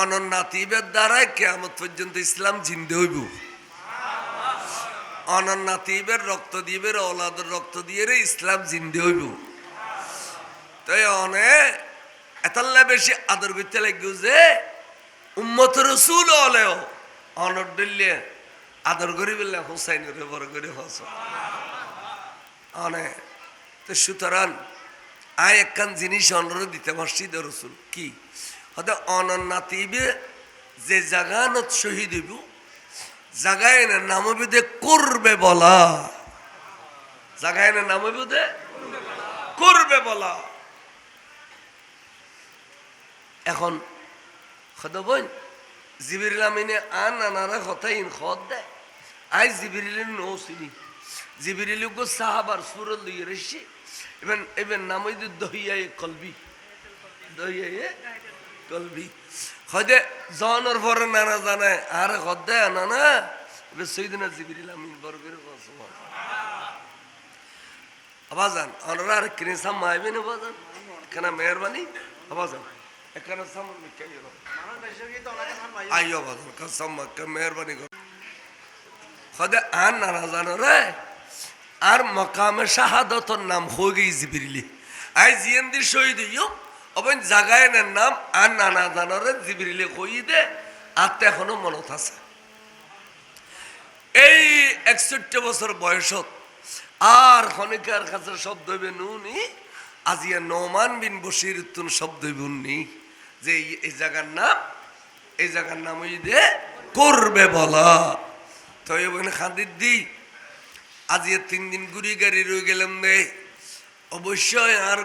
অনন নাতিবের দ্বারাই কিয়ামত পর্যন্ত ইসলাম জিন্দে হইব অনন নাতিবের রক্ত দিবে ওলাদের রক্ত দিয়ে রে ইসলাম জিন্দে হইব তাই অনে এতাল্লা বেশি আদর করতে লাগবে যে উম্মত রসুল হলেও অনর দিল্লে আদর করি বললে হুসাইনের বড় করে হস অনে তো সুতরাং আয় একখান জিনিস অনুরোধ দিতে মসজিদ রসুল কি হয়তো অনন নাতিবে যে জাগানত শহীদ হইব জাগায় না নামবিদে করবে বলা জাগায় না নামবিদে করবে বলা এখন খোদা বোন জিবরিল আমিনে আন নানারা কথা ইন খদ দেয় আই জিবরিলের নো চিনি জিবরিল গো সাহাবার সুরত লইয়ে রেসি এবেন এবেন নামইদ দহিয়ায়ে কলবি দহিয়ায়ে কলবি খদে জনের পরে নানা জানে আর খদ দেয় নানা এবে সৈদিনা জিবরিল আমিন বরগের সুবহান আবাজান অনরা আর কিনেসাম মাইবে না বাজান কেন মেহরবানি আবাজান এখানে সামন কে গেল আইও বাজান কসম কে মেহরবানি কর খদে আন নানা জানো রে আর মকামে শাহাদতর নাম হয়ে গই জিবরিলি আই জিয়েন্দি শহীদ হইও অবন জাগায় নাম আর নানা জানো রে জিবরিলি কই দে আত্মা এখনো মনত আছে এই 61 বছর বয়সত আর খনিকার কাছে শব্দ হইবে নুনি আজিয়া নোমান বিন বশির তুন শব্দ হইবনি যে এই জায়গার নাম ওই দে করবে বলা তো ওখানে খাদির দি আজিয়া 3 দিন গুড়ি গাড়ি রয়ে গেলাম রে অবশ্যই আর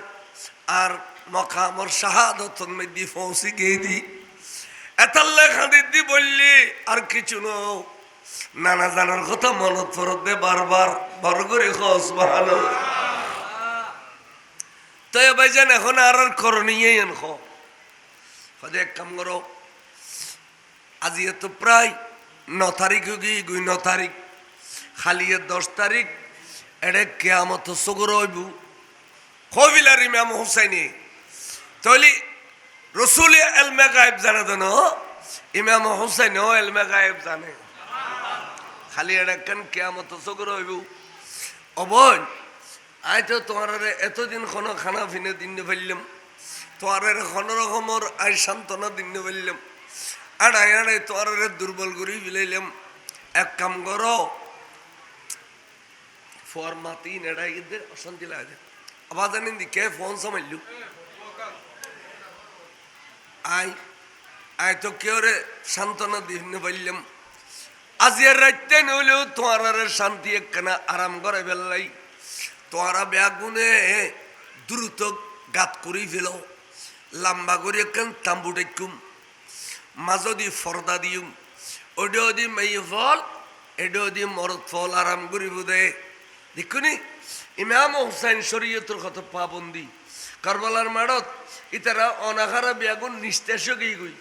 আর মকামর শাহাদত মধ্যে পৌঁছে গিয়ে দি এতাল্লা খাদির দি বললি আর কিছু ন নানা জানার কথা মনত ফরত দে বারবার বড় করে সুবহান তো ভাইজান এখন আর করণীয় এন খদে এক কাম করো আজি তো প্রায় 9 তারিখ গিয়ে 9 তারিখ খালি 10 তারিখ এডে কিয়ামত সগর হইব কবিলার ইমাম হুসাইনি তলি রসুল এলমে গায়েব জানে দেন ইমাম হুসাইন এলমে গায়েব জানে খালি এডে কেন কিয়ামত সগর হইব অবন আই তো তোমার এতদিন কোনো খানা ফিনে দিন ফেললাম তোমার কোনো রকমের আই সান্ত্বনা দিন ফেললাম আড়াই আড়াই তোমার দুর্বল করে ফেলাইলাম এক কাম করো ফরমাতি নেড়াই গিয়ে অশান্তি লাগে আবার জানেন দি কে ফোন সামাইলু আই আই তো কেউ রে সান্ত্বনা দিন ফেললাম আজিয়ার রাইতে নইলেও তোমার শান্তি একখানা আরাম করে ফেললাই তোরা ব্যাগুনে দ্রুত গাত করি ফেল লম্বা করে একখান তাম্বু ডেকুম মাঝ দি ফর্দা দিম ওডিও দি মেয়ে ফল এডিও দি মরদ ফল আরাম করিব দে দেখুনি ইমাম হুসাইন শরীয়তের কত পাবন্দি কারবালার মাড়ত ইতারা অনাহারা ব্যাগুন নিস্তেষ গিয়ে গই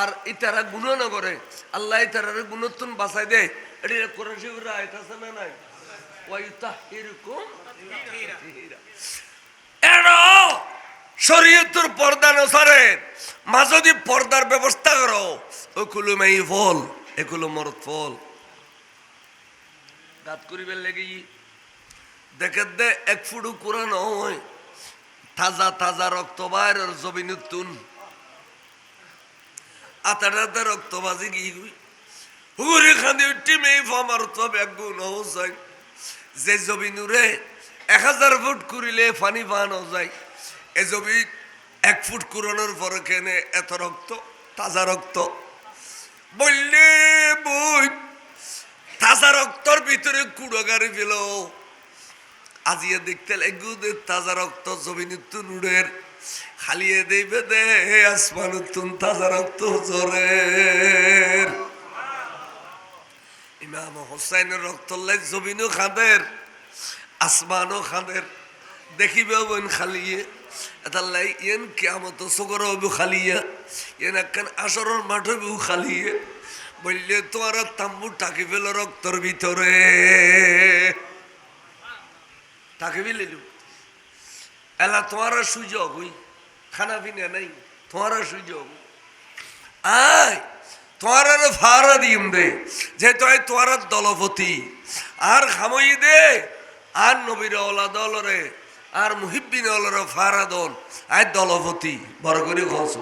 আর ইতারা গুণ না করে আল্লাহ ইতারার গুণত্বন বাঁচাই দে এটি কোরআন শরীফের আয়াত আছে না নাই শরীয়তের পর্দা নসারে মাঝদি পর্দার ব্যবস্থা করো ওগুলো মেই ফল এগুলো মরদ ফল গাত করিবার লেগে দেখে দে 1 ফুট কোরআন হয় তাজা তাজা রক্ত বাইরের জমিন তুন আতাটাতে রক্ত বাজি গিয়ে হুরে খান্দি উঠি মেয়ে ফামার তো বেগুন হোসাইন যে জমিনুরে 1000 ফুট করিলে পানি পানো যায় এ জমি 1 ফুট কুরানোর পরে কেনে এত রক্ত তাজা রক্ত বললে বই তাজা রক্তর ভিতরে কুড়ো গাড়ি ফেল আজিয়ে দেখতে এগুদের তাজা রক্ত জমিনুত্তুন উড়ের খালিয়ে দেবে দে আসমানুত্তুন তাজা রক্ত জোরের ইমাম হোসাইনের রক্ত লাই জমিনও খাদের আসমানও খাদের দেখিবে বোন খালিয়ে এতাল্লাই ইয়েন কেমত সগর হবু খালিয়া ইয়েন একখান আসরের মাঠ হবু খালিয়ে বললে তোমার তাম্বু টাকি ফেল রক্তর ভিতরে টাকি ফেলিল এলা তোমার সুযোগ হই খানা পিনা নাই তোমার সুযোগ আয় তোমার ফারা দিম দে যে তোমার দলপতি আর খামই দে আর নবীর ওলাদ রে আর মুহিব্বিন ওলর ফারা দল আয় দলপতি বড় করে ঘস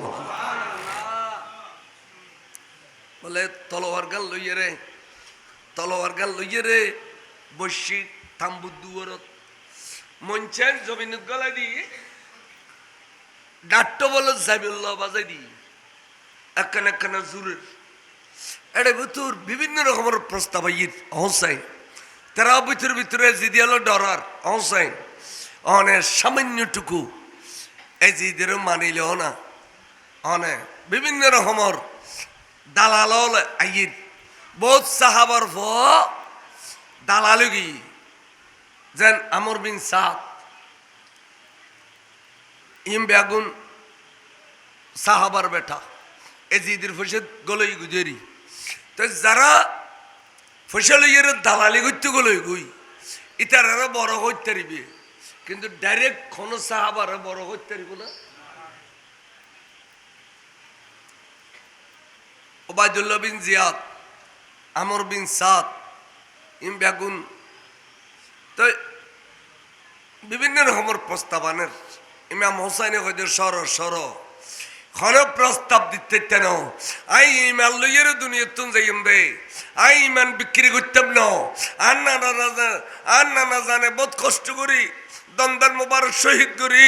বলে তলোয়ার গাল লইয়ে রে বসি তাম্বু দুয়ারত মঞ্চের জমিনত গলায় দি ডাট্ট বলে জাবিউল্লাহ বাজাই দি একখানা জুরের এটা ভিতর বিভিন্ন রকমের প্রস্তাব হোসাইন তারা ভিতরে জিদিয়ালো ডরার হোসাইন অনেক সামান্যটুকু এই জিদের মানিল না অনেক বিভিন্ন রকমের দালাল আইর বহুত সাহাবার দালালগি যেন আমর বিন সাদ ইম বেগুন সাহাবার বেটা এজিদের ফসল গলই গুজেরি তো যারা ফসল ইয়ের দালালি করতে গলই গুই ইতারা বড় হইতে পারিবে কিন্তু ডাইরেক্ট কোন সাহাবার বড় হইতে পারিব না ওবায়দুল্লাহ বিন জিয়াদ আমর বিন সাদ ইম বেগুন তো বিভিন্ন রকমের প্রস্তাবানের ইমাম হোসাইনে হয়তো সর খন প্রস্তাব দিতে তেন আই ইমান লইয়ের দুনিয়াতুন যাইম দে আই ইমান বিক্রি করতাম না আর না জানে বহুত কষ্ট করি দন্দার মোবারক শহীদ করি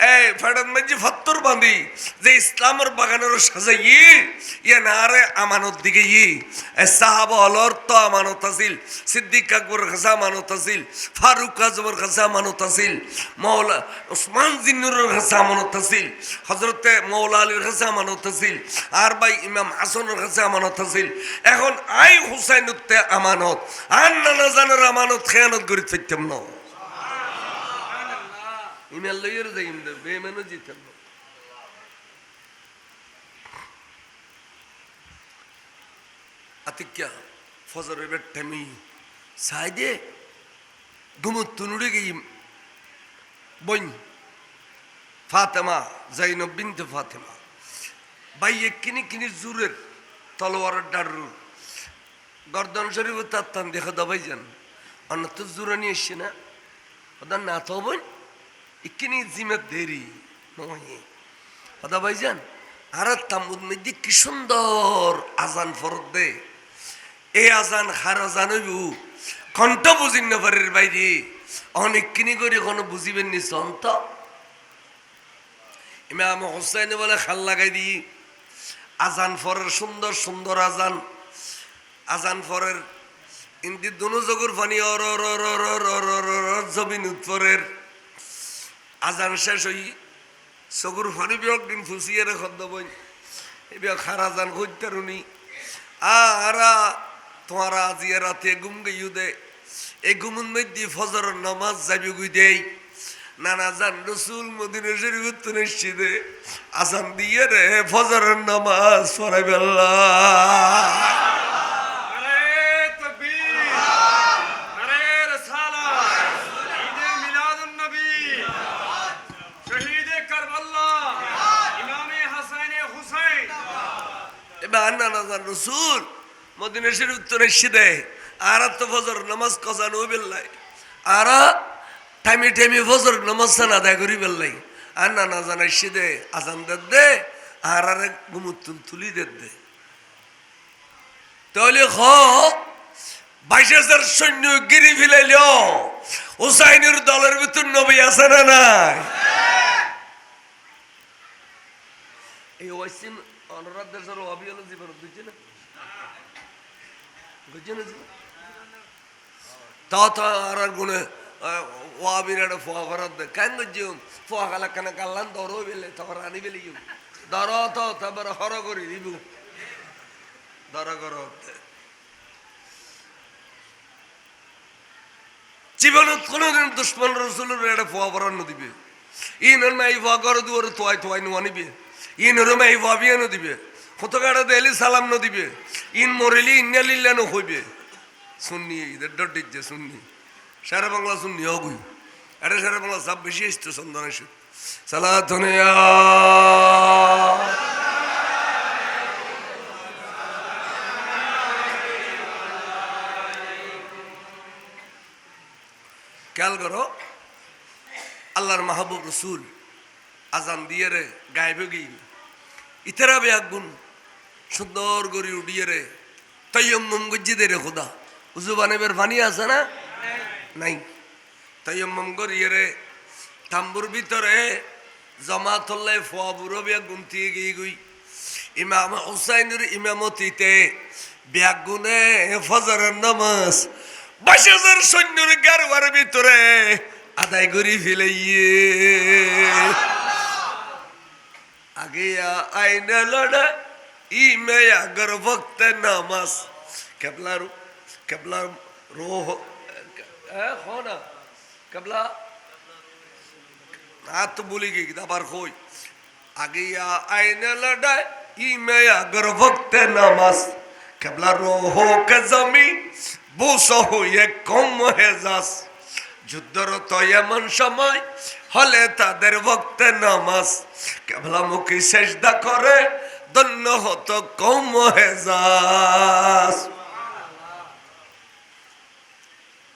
এই ফেডান মাঝি ফত্তর বাঁধি যে ইসলামের বাগানের সাজাই ইয়ে না রে আমানত দিকে সাহাবা হলর তো আমানত আছিল সিদ্দিক আকবর কাছে আমানত আছিল ফারুক আজমের কাছে আমানত আছিল মৌলা উসমান জিন্নুরের কাছে আমানত আছিল হজরতে মৌলা আলীর কাছে আমানত আছিল আর ভাই ইমাম হাসানের কাছে আমানত আছিল এখন আই হুসাইনুতে আমানত আর না জানের আমানত খেয়ানত করি থাকতাম না ইমেল লইয়ের যাইম দে বেমানও জিতেন না আতিক্যা ফজরের বেটামি সাইদে গুমুত তুনুড়ে গই বইন ফাতেমা জাইনব বিনতে ফাতেমা বাইয়ে কিনি জুরের তলোয়ারের ডারু গর্দন শরীফ তাত্তান দেখা দাবাই যান অন্য তো জুরা নিয়ে এসছে না ওদের না তো বই ইকিনি জিমের দেরি নয় কথা ভাইজান আর তামুদ মধ্যে কি সুন্দর আজান ফরত দে এই আজান হার আজান হইব কণ্ঠ বুঝিন না পারের বাইরে অনেক কিনি করে কোনো বুঝিবেন নি সন্ত ইমাম হোসাইন বলে খাল লাগাই দি আজান ফরের সুন্দর আজান ফরের ইন্দি দুনো জগর পানি জমিন উৎপরের আজান শেষ হই চকুর ফানি বিয়ক দিন ফুসিয়ে খদ্দ বই এবার খার আজান হইতারুনি আরা তোমার আজিয়া রাতে গুম গইউ দে এই গুমুন মধ্যে ফজরের নামাজ যাবি গুই দেই নানা জান রসুল মদিনা শরীফ তো নিশ্চিতে আজান দিয়ে রে ফজরের নামাজ পড়াইবে আল্লাহ রসুল মদিনা শরীফ উত্তর এসে দেয় আর তো ফজর নামাজ কজান ও বেল্লাই আর টাইমে ফজর নামাজ আদায় করি বেল্লাই আর না জানা এসে দে আজান দে আর গুমুতুল তুলি দে তাহলে 22,000 সৈন্য গিরি ফেলাইল হুসাইনের দলের ভিতর নবী আছে না নাই এই ওয়াসিম অনুরাধ দেশের অবিয়াল জীবন বুঝছে না বুঝছে না তা আর গুণে ওয়াবির একটা ফোয়া করার দে কেন করছিম ফোয়া খালা কেন কাল্লান ধরো বেলে তখন আনি বেলি ধর তো তারপরে হর করি দিব ধর কর জীবনত কোনোদিন দুশ্মন রসুলের একটা ফোয়া পরানো দিবে ইনর মাই ফোয়া করে দুয়ার তোয়াই তোয়াই নো আনিবে ইনর মাই ফোয়া বিয়ানো দিবে ফটোকাটা দেলি সালাম ন দিবে ইন মরেলি ইন্নালিল্লানো হইবে শুননি ঈদের ডট যে শুননি সারা বাংলা শুননি অগুই এটা সারা বাংলা সব বেশি এসছে সন্ধান এসে সালাতুনিয়া খেয়াল করো আল্লাহর মাহবুব রসুল আজান দিয়ে রে গায়েবে গিয়ে ইতারা বেগুন সুন্দর করে উঠিয়ে রে তৈয়ম্মম গজ্জি দে রে খুদা উজু বানাবের পানি আছে না নাই তৈয়ম্মম করিয়ে রে তাম্বুর ভিতরে জমাতল্লাই ফোয়া বুড়ো বেগুন দিয়ে গিয়ে গই ইমাম হুসাইনের ইমামতিতে বেগুনে ফজরের নামাজ ২২,০০০ সৈন্যর গারোয়ার ভিতরে আদায় করি ফেলাইয়ে আগে আইনা লড়া ইমে আগর ভক্ত নামাজ কেবলা রোহ না কেবলা হাত বলি গি আবার কই আগে আইনা লড়া ইমে আগর ভক্ত নামাজ কেবলা রোহ কে জমি বুসহ হয়ে কম হেজাস যুদ্ধরত এমন সময় হলে তাদের ভক্তে নামাজ কেবলামুখী সেজদা করে ধন্য হতো কম হেজাস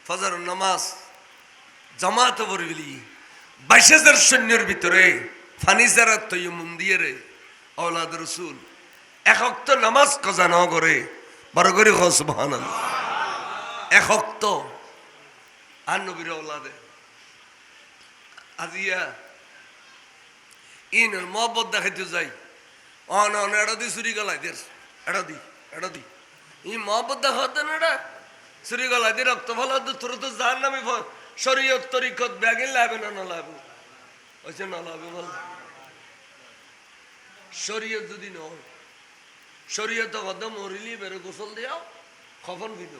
ফজর নামাজ জামাত পড়বিলি ২২,০০০ সৈন্যের ভিতরে ফানিজারা তৈয়মুম দিয়ে রে আওলাদ রসুল এক ওয়াক্ত নামাজ কজা ন করে বড় করে হ সুবহানাল্লাহ এক ওয়াক্ত আর নবীর ওলাদে আজিয়া ইন মহব্বত দেখাইতে যাই অন এটা দি চুরি গলাই দের এটা দি ই মহব্বত দেখাতে না এটা চুরি গলাই দি রক্ত ফল তোর তো জান নামি শরীয়ত তরিকত ব্যাগিন লাভে না লাভে ওইসে না লাভে বল শরীয়ত যদি নয় শরীয়ত কত মরিলি বেরো গোসল দিয়াও খবর দিত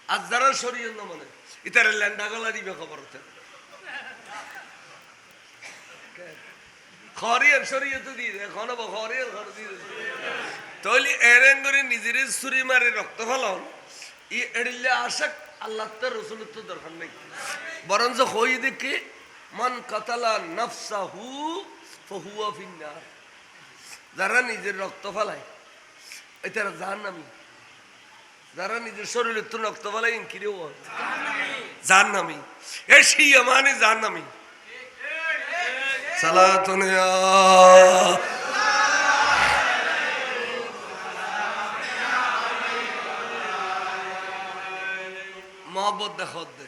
আর যারা শরীয়ত না মানে ইতারে ল্যান্ডা গলা দিবে খবর খরিয়ার শরীয়ত দিয়ে এখন খরিয়ার ঘর দিয়ে তাহলে এরেন করে নিজের ছুরি মারে রক্ত ফলান ই এড়িলে আশাক আল্লাহ রসুলের তো দরকার নেই বরঞ্চ হই দেখে মান কাতালা নাফসাহু ফাহুয়া ফিন্নার যারা নিজের রক্ত ফলায় এটারা জাহান্নামী যারা নিজের শরীরের তো রক্ত ফলায় ইনকিরেও জাহান্নামী এ শিয়া মানে জাহান্নামী সালাতুনিয়া মহব্বত দেখত দে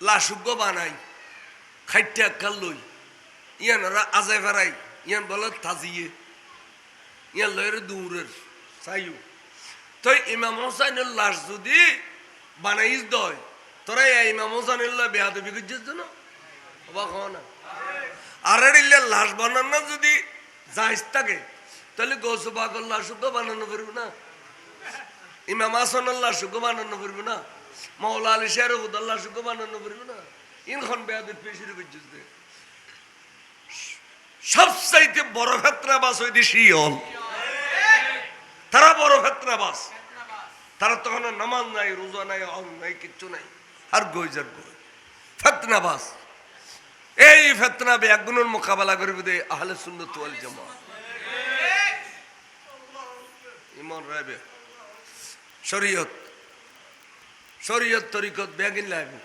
লাশুগ্য বানাই খাইটা কাল লই ইয়ান ওরা আজাই ফেরাই ইয়ান বলে তাজিয়ে ইয়ান লয়ের দূরের চাইও তো ইমাম হোসাইনের লাশ যদি বানাইস দয় তোরা ইমাম হোসাইনের বেহাদবি করছিস না অবাক হওয়া না আর লাশ বানানো যদি যাইস থাকে তাহলে গৌসু পাগল লাশুগ্য বানানো পারবো না ইমাম হাসানের লাশুগ্য বানানো পারবো না মৌলা আলী শের হুদার লাশুগ্য বানানো পারবো না ইনখন বেহাদবি পেশির করছিস দে সবচাইতে বড় ফেতনাবাস ওই দেশই হল তারা বড় ফেতনাবাস তারা তখন নামাজ নাই রোজা নাই হল নাই কিচ্ছু নাই আর গইজার গই ফেতনাবাস এই ফেতনা বেগুনের মোকাবেলা করবে দে আহলে সুন্নাত ওয়াল জামাত ইমান রাবে শরীয়ত তরিকত বেগিন লাগবে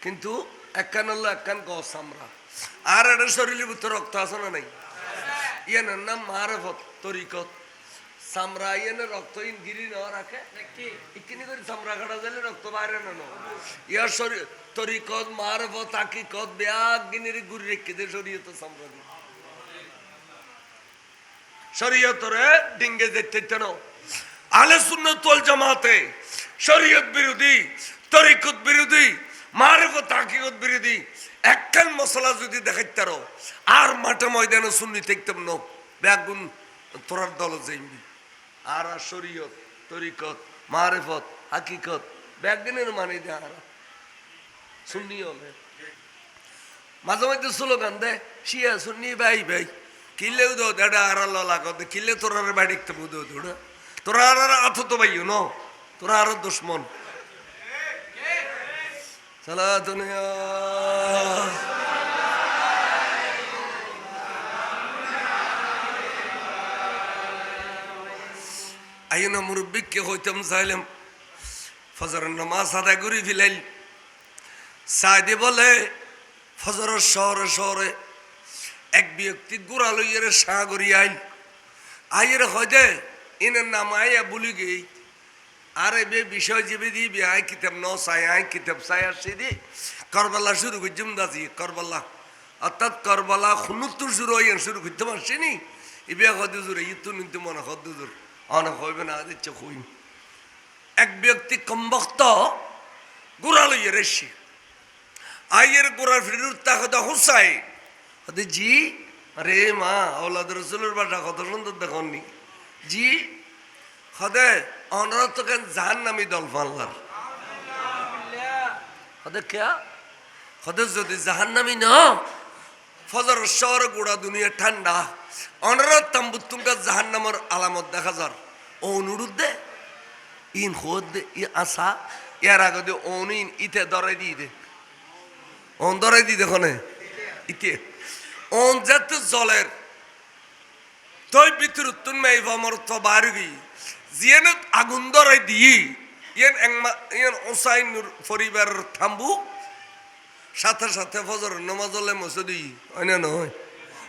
কিন্তু একখান আল্লাহ একখান গছ আমরা আর এটা শরীরের ভিতরে রক্ত আছে না নাই ইয়ানের নাম মারফত তরিকত চামড়া ইয়ানের রক্ত ইন গিরি না রাখে ইকিনি করে চামড়া কাটা দিলে রক্ত বাইরে না ইয়ার শরীর তরিকত মারফত হাকিকত ব্যাগ গিনির গুড়ি রেখে দে শরীয়ত চামড়া দিয়ে শরীয়তরে ডিঙ্গে যেতে না আহলে সুন্নাত ওয়াল জামাতে শরীয়ত বিরোধী তরিকত বিরোধী, মারিফত হাকিকত বিরোধী একখান মশলা যদি দেখাইতারো আর মাঠে ময়দানে সুন্নি থাকতাম ন বেগুন তোরার দল যাইবি। আর শরীয়ত তরিকত মারিফত হাকিকত বেগুনের মানে দে আর সুন্নি হলে মাঝে মাঝে স্লোগান দেয় শিয়া সুন্নি ভাই ভাই কিনলেও দো দাদা আর লাগত কিনলে তোরা বাড়ি দো দৌড়া তোরা আর আথ তো ভাইও ন তোরা আরো দুশ্মন সালা দুনিয়া আইনা মুরব্বিককে হইতাম চাইলাম ফজরের নামাজ আদায় করে ফেলাইল সাইদে বলে ফজরের শহরে শহরে এক ব্যক্তি গোড়া লইয়ের সাগরি আইল আইয়ের হয়তো এনের নাম আইয়া বলি গেই আরে বে বিষয় যেবে দিবি আয় কিতাব ন চাই আয় কিতাব চাই আসছে দি করবাল্লা শুরু করছিম দাজি করবাল্লা অর্থাৎ করবাল্লা 69 শুরু হইয়া শুরু করতে পারছি নি ইবে হদে জোরে ইতো নিতে মনে হদে জোর অনেক হইবে না দিচ্ছে হইম এক ব্যক্তি কমবক্ত গোড়া লইয়ের এসছি আইয়ের গোড়ার ফিরুর তাকদা হুসাই হদে জি আরে মা আওলাদ রসুলের বাসা কত সুন্দর দেখনি জি হদে অনরা তো কেন জাহান নামি দল ফাল্লার হদে কে হদে যদি জাহান নামি ন ফজর শহর গোড়া দুনিয়া ঠান্ডা অনরা তাম্বুত তুমকা জাহান নামের আলামত দেখা যার ও অনুরোধ দে ইন খোদ দে ই আসা এর আগে দে ইন ইতে দরাই দিয়ে দে অন দরাই দিয়ে দেখনে ইতে অন যেত জলের তই ভিতর তুন মাই ভমর তো বারগি জিয়েন আগুন দরাই দিই ইয়েন একমা ইয়েন ওসাইনুর পরিবার থাম্বু সাথে সাথে ফজর নামাজ হলে মসজিদি হয় না নয়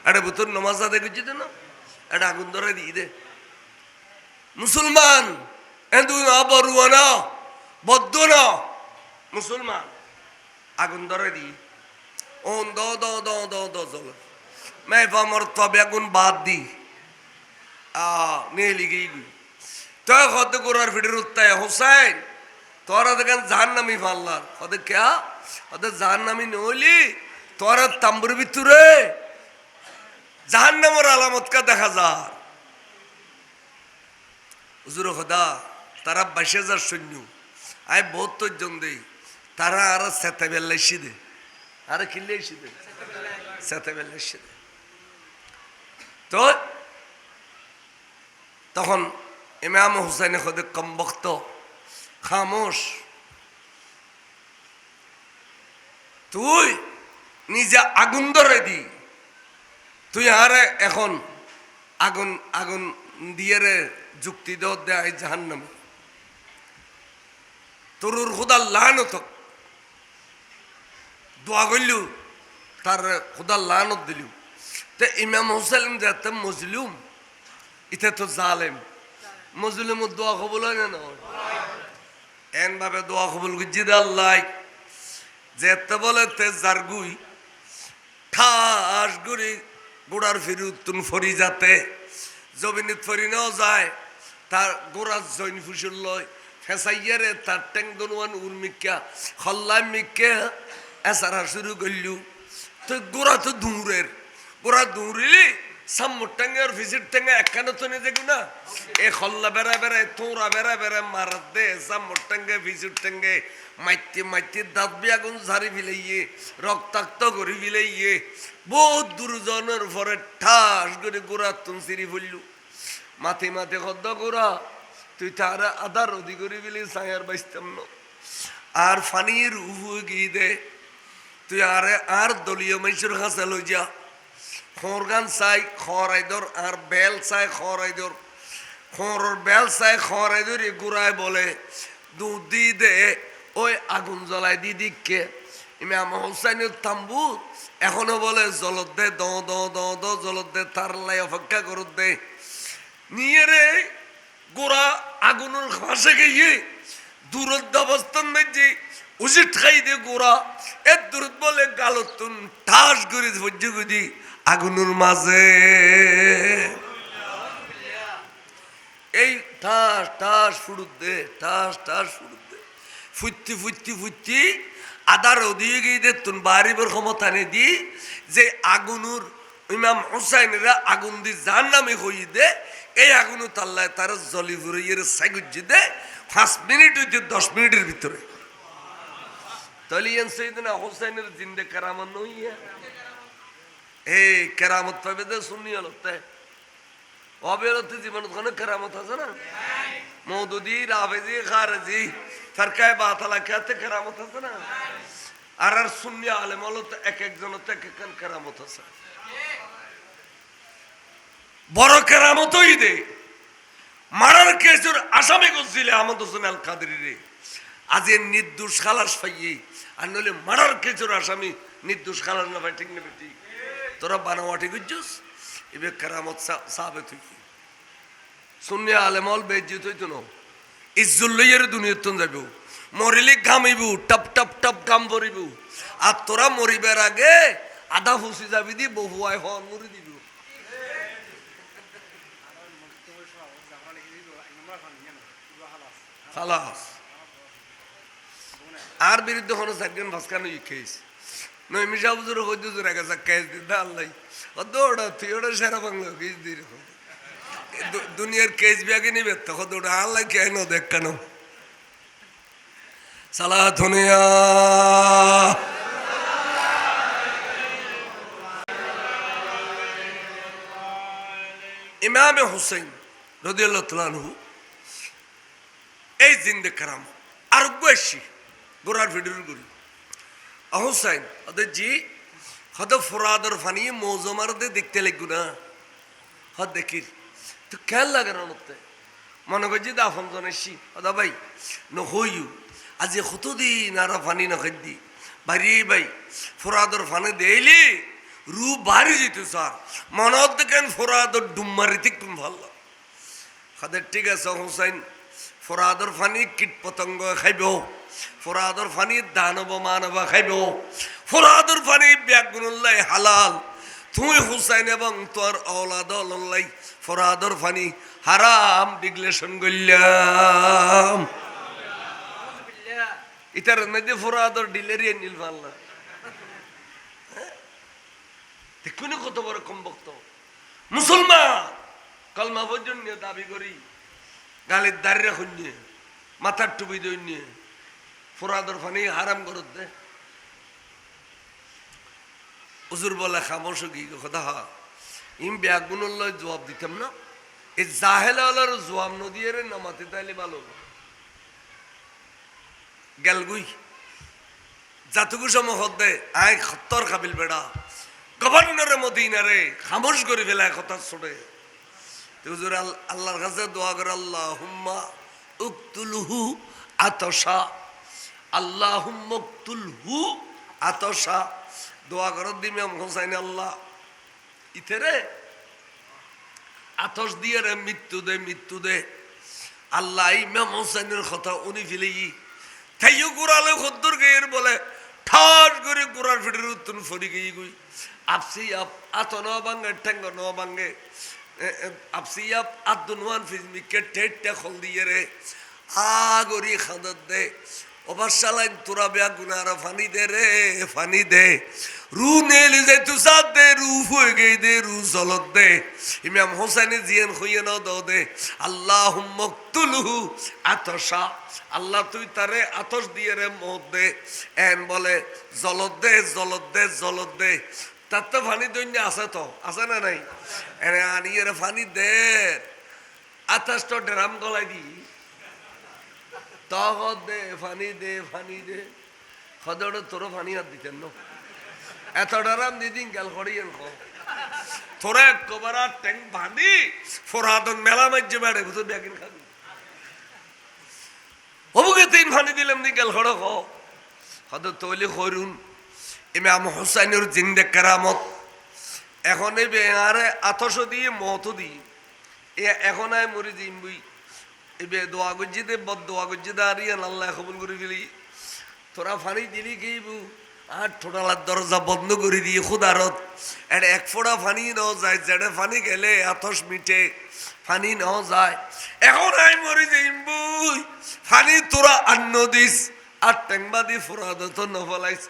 এটা ভিতর নামাজ আদায় করছি না এটা আগুন দরাই দিই দে মুসলমান এন্দু না বড়ুয়া না বদ্ধ না মুসলমান আগুন দরাই দিই ওন দ দ দ দ দ জল मैं वमर तो बेगुन बात दी नहीं लिखी तो खुद गुरार फिर उठता है हुसैन तोरा देखन जान नमी फाल्ला खुद क्या खुद जान नमी नोली तोरा तंबुर बितुरे जान नमर आलामत का देखा जार हुजूर खुदा तारा बशेजार सुन्नु आय बहुत तो जंदे तारा आरा सेते बेल्ले शिदे आरा किल्ले शिदे सेते बेल्ले शिदे তো তখন ইমাম হুসাইন খুদে কমবক্ত খামোশ তুই নিজে আগুন ধরে দি তুই আরে এখন আগুন আগুন দিয়ে রে যুক্তি দেয় জাহান্নাম তোর খুদা লানত দোয়া করলু তার খুদা লানত দিলু তো ইমাম হুসাইন যাতে মজলুম ইতে তো জালেম মজলুমের দোয়া কবুল হয় না এন ভাবে দোয়া কবুল করছি আল্লাহ যেতে বলে তে জারগুই ঠাস গুড়ি গোড়ার ফিরুতুন ফরি যাতে জমিনিত ফরি নেওয়া যায় তার গোড়ার জৈন ফুসুর লয় ফেসাইয়ারে তার ট্যাং দনুয়ান উর্মিকা খল্লা মিকে এসারা শুরু করলু তো গোড়া তো দূরের গোড়া দৌড়িলি সামুটাঙ্গের ভিজিট টেঙ্গে একখানে তো নিয়ে দেখি না এ খল্লা বেড়া বেড়ায় তোরা বেড়া বেড়া মারাত দে সামুটাঙ্গে ভিজিট টেঙ্গে মাইতে মাইতে দাঁত বিয়াগুন ঝাড়ি ফিলাইয়ে রক্তাক্ত করে ফিলাইয়ে বহুত দুর্জনের পরে ঠাস করে গোড়া তুন সিঁড়ি ফুললু মাথে মাথে খদ্দ গোড়া তুই তার আধার অধি করে ফেলি সায়ার বাইস্তাম না আর ফানির উহু গিয়ে দে তুই আরে আর দলীয় মাইসুর কাছে লই যা খোরগান চাই খরাইদর আর বেল চাই খরাইদর খোর বেল চাই খরাইদর গুড়াই বলে দুধ দি দে ওই আগুন জ্বলাই দি দিককে ইমাম হুসাইনের তাম্বু এখনো বলে জলত দে দ দ দ দ জলত দে তার লাই অপেক্ষা করত দে নিয়ে রে গোড়া আগুনের ফাঁসে গিয়ে দূরত্ব অবস্থান দেখছি উচিত খাই দে গোড়া এর দূরত বলে গালতুন ঠাস করে সহ্য করি আগুনের মাঝে এই ঠাস ঠাস ফুড়ুত দে ঠাস ঠাস ফুড়ুত দে ফুটতি ফুটতি ফুটতি আদার ওদিকে গিয়ে দেখতুন বাড়িবার ক্ষমতা নে দি যে আগুনুর ইমাম হুসাইনেরা আগুন দি যার নামে হই দে এই আগুন তাল্লায় তার জলি ফুরিয়ে সাইগুজি দে 5 মিনিট হইতে 10 মিনিটের ভিতরে তলিয়ান সৈয়দনা হুসাইনের জিন্দে কেরামত নইয়া এই কেরামত পাবে দে শুনি হলতে অবেরতে জীবনত কোনো কেরামত আছে না মৌদুদি রাফেজি খারেজি ফরকায়ে বাতালা কাতে কেরামত আছে না আর সুন্নি আলেম হলত এক একজনের এক এক কেরামত আছে বড় কেরামতই দে মারার কেসের আসামি করছিল আহমদ হোসেন আল কাদরি রে আজ এর নির্দোষ খালাস পাইয়ে আর নইলে মারার কেসের আসামি নির্দোষ খালাস না পাই ঠিক না বেটি তোরা বানাওয়াটি গুজুস এবে কেরামত সাহাবে তুই সুন্নি আলেম হল বেজ্জিত হইতো না ইজ্জুল্লাইয়ের দুনিয়াতন যাইব মরিলে ঘামিব টপ টপ টপ ঘাম ভরিব আর তোরা মরিবার আগে আধা ফুসি যাবি দি বহু আয় হন মরি দিব খালাস আর বিরুদ্ধে কোনো চারজন ভাসকানো কেস নইমি সাহুজুর হইদুজুর আগে কেস দিন আল্লাহ ও দৌড়া তুই ওটা সেরা বাংলা কেস দিই দুনিয়ার কেস বিয়াকে নিবে তখন দৌড়া আল্লাহ কেন দেখ কেন সালা ধনিয়া ইমামে হুসাইন রাদিয়াল্লাহু তাআলা আনহু এই জিন্দে কারাম আর বেশি গোরার ভিডিওর করি হুসাইন ওদের জি হদ ফরাদর ফানি মৌজমার দে দেখতে লাগবো না হদ দেখি তো খেয়াল লাগে না মনে করছি দাফন জনেছি হদা ভাই নহইউ আজি কতদিন আর ফানি নখাদ্দি বাড়ি ভাই ফরাদর ফানে দেইলি রু বাড়ি যেত স্যার মনত দেখেন ফরাদর ডুম্মারি ঠিক তুমি ভালো খাদের ঠিক আছে হুসাইন ফরাদর ফানি কীট পতঙ্গ খাইব ফরাদর ফানি দানব মানব খাইব ফরাদর ফানি ব্যাগুনুল্লাহ হালাল তুই হুসাইন এবং তোর औलाद অল্লাই ফরাদর ফানি হারাম ডিক্লেশন করলাম ইতার মধ্যে ফরাদর ডিলেরিয়া নীল ভাল্লা দেখুন কত বড় কম বক্ত মুসলমান কলমা পর্যন্ত দাবি করি গালির দাঁড়িয়ে খুঁজে মাথার টুপি দই নিয়ে ফরাদর ফানি হারাম করত দে হুজুর বলে খামোশ কি কথা ইম ব্যাগুনুল্লাহ জবাব দিতাম না এই জাহেল আলার জবাব নদিয়ে রে নামাতে তাইলে ভালো গেলগুই জাতুকু সময় হদ্দে আয় খত্তর কাবিল বেড়া গভর্নরে মদিনারে খামোশ করে ফেলায় কথা ছোড়ে হুজুর আল্লাহর কাছে দোয়া করে আল্লাহুম্মা উকতুলহু আতশা আল্লাহুম্মা উকতুলহু আতশা দোয়া করো ইমাম হুসাইন আল্লাহ ইতেরে আতশ দিয়ে রে মৃত্যু দে আল্লাহ ইমাম হুসাইনের কথা উনি ফেলেই তাইও গোড়ালে খদ্দর গেয়ের বলে ঠাস করে গোড়ার ফিটের উত্তর ফরি গিয়ে গুই আপসি আপ আত ন ভাঙ্গে ঠেঙ্গ ন ভাঙ্গে আপসি আপ আদনুয়ান ফিজমিকে ঠেটটা খল দিয়ে রে আগরি খাদত দে অবশ্যালাইন তোরা বেয়া গুনারা ফানি দে রে ফানি দে রু নেলি যে তু সাদ দে রু হয়ে গই দে রু জলত দে ইমাম হোসেনে জিয়ান হইয়ে ন দাও দে আল্লাহুম্মা উকতুলহু আতশা আল্লাহ তুই তারে আতশ দিয়ে রে মত দে এন বলে জলত দে জলত দে জলত দে তার তো ফানি দৈন্য আছে তো আছে না নাই এনে আনিয়ে রে ফানি দে আতশ তো ড্রাম গলাই দি তখন দে ফানি দে সদরে তোর ফানি আর দিতেন না এত ডরাম দিদিন গেল করিয়েন তোরা একবার ট্যাঙ্ক ভানি ফোরাদন মেলা মাঝে বেড়ে ভুতো ব্যাগিন খাবি হবুকে তিন ফানি দিলাম নি গেল খড় হদ তৈলি করুন ইমাম হুসাইনের জিন্দে কেরামত এখন এই বেহারে আতশ দিয়ে মত দিয়ে এখন আয় মরি দিম বুই এবে দোয়া গজ্জি দে বদ দোয়া গজ্জি দাঁড়িয়ে আল্লাহ কবুল করে ফেলি তোরা ফানি দিলি কেইবু আর ঠোঁটালার দরজা বন্ধ করে দিয়ে খুদারত এটা এক ফোঁটা ফানি নেওয়া যায় যেটা ফানি গেলে আতশ মিটে ফানি নেওয়া যায় এখন আই মরি যাইম বুই ফানি তোরা আন্ন দিস আট্যাংবাদী ফুরাদত নফলাইস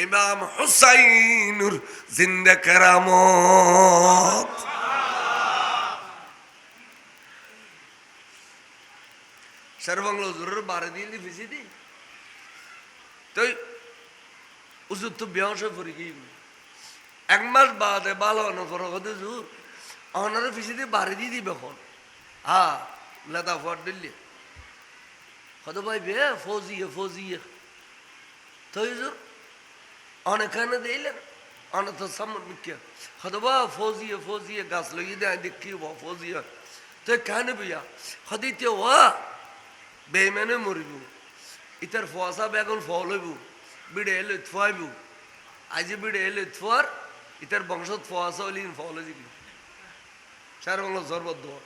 ইমাম হুসাইনুর জিন্দা কেরামত। শেরবাংলা হুজুরের বারে দিয়ে ফিসি দি তো হুজুর তো বেহস পড়ে গিয়ে এক মাস বাদে ভালো নফর হুজুর অনারে ফিসি দিয়ে বারে দিয়ে দিবে এখন লেদা ফট দিল্লি কত ভাই বে ফৌজিয়ে তো হুজুর অনেকখানে দিলেন অনেক তো সামন মিকিয়া কত বা ফৌজিয়ে গাছ লইয়ে দেয় দেখি ফৌজিয়া তো কেন বিয়া খদিতে ওয়া বেইমানে মরিব ইতার ফসা বেগুন ফল হইব বিড়ে এলে থুয়াইব আজি বিড়ে এলে থুয়ার ইতার বংশত ফসা হইলি ফল হয়ে যাবি সার বাংলা জরবত দোয়া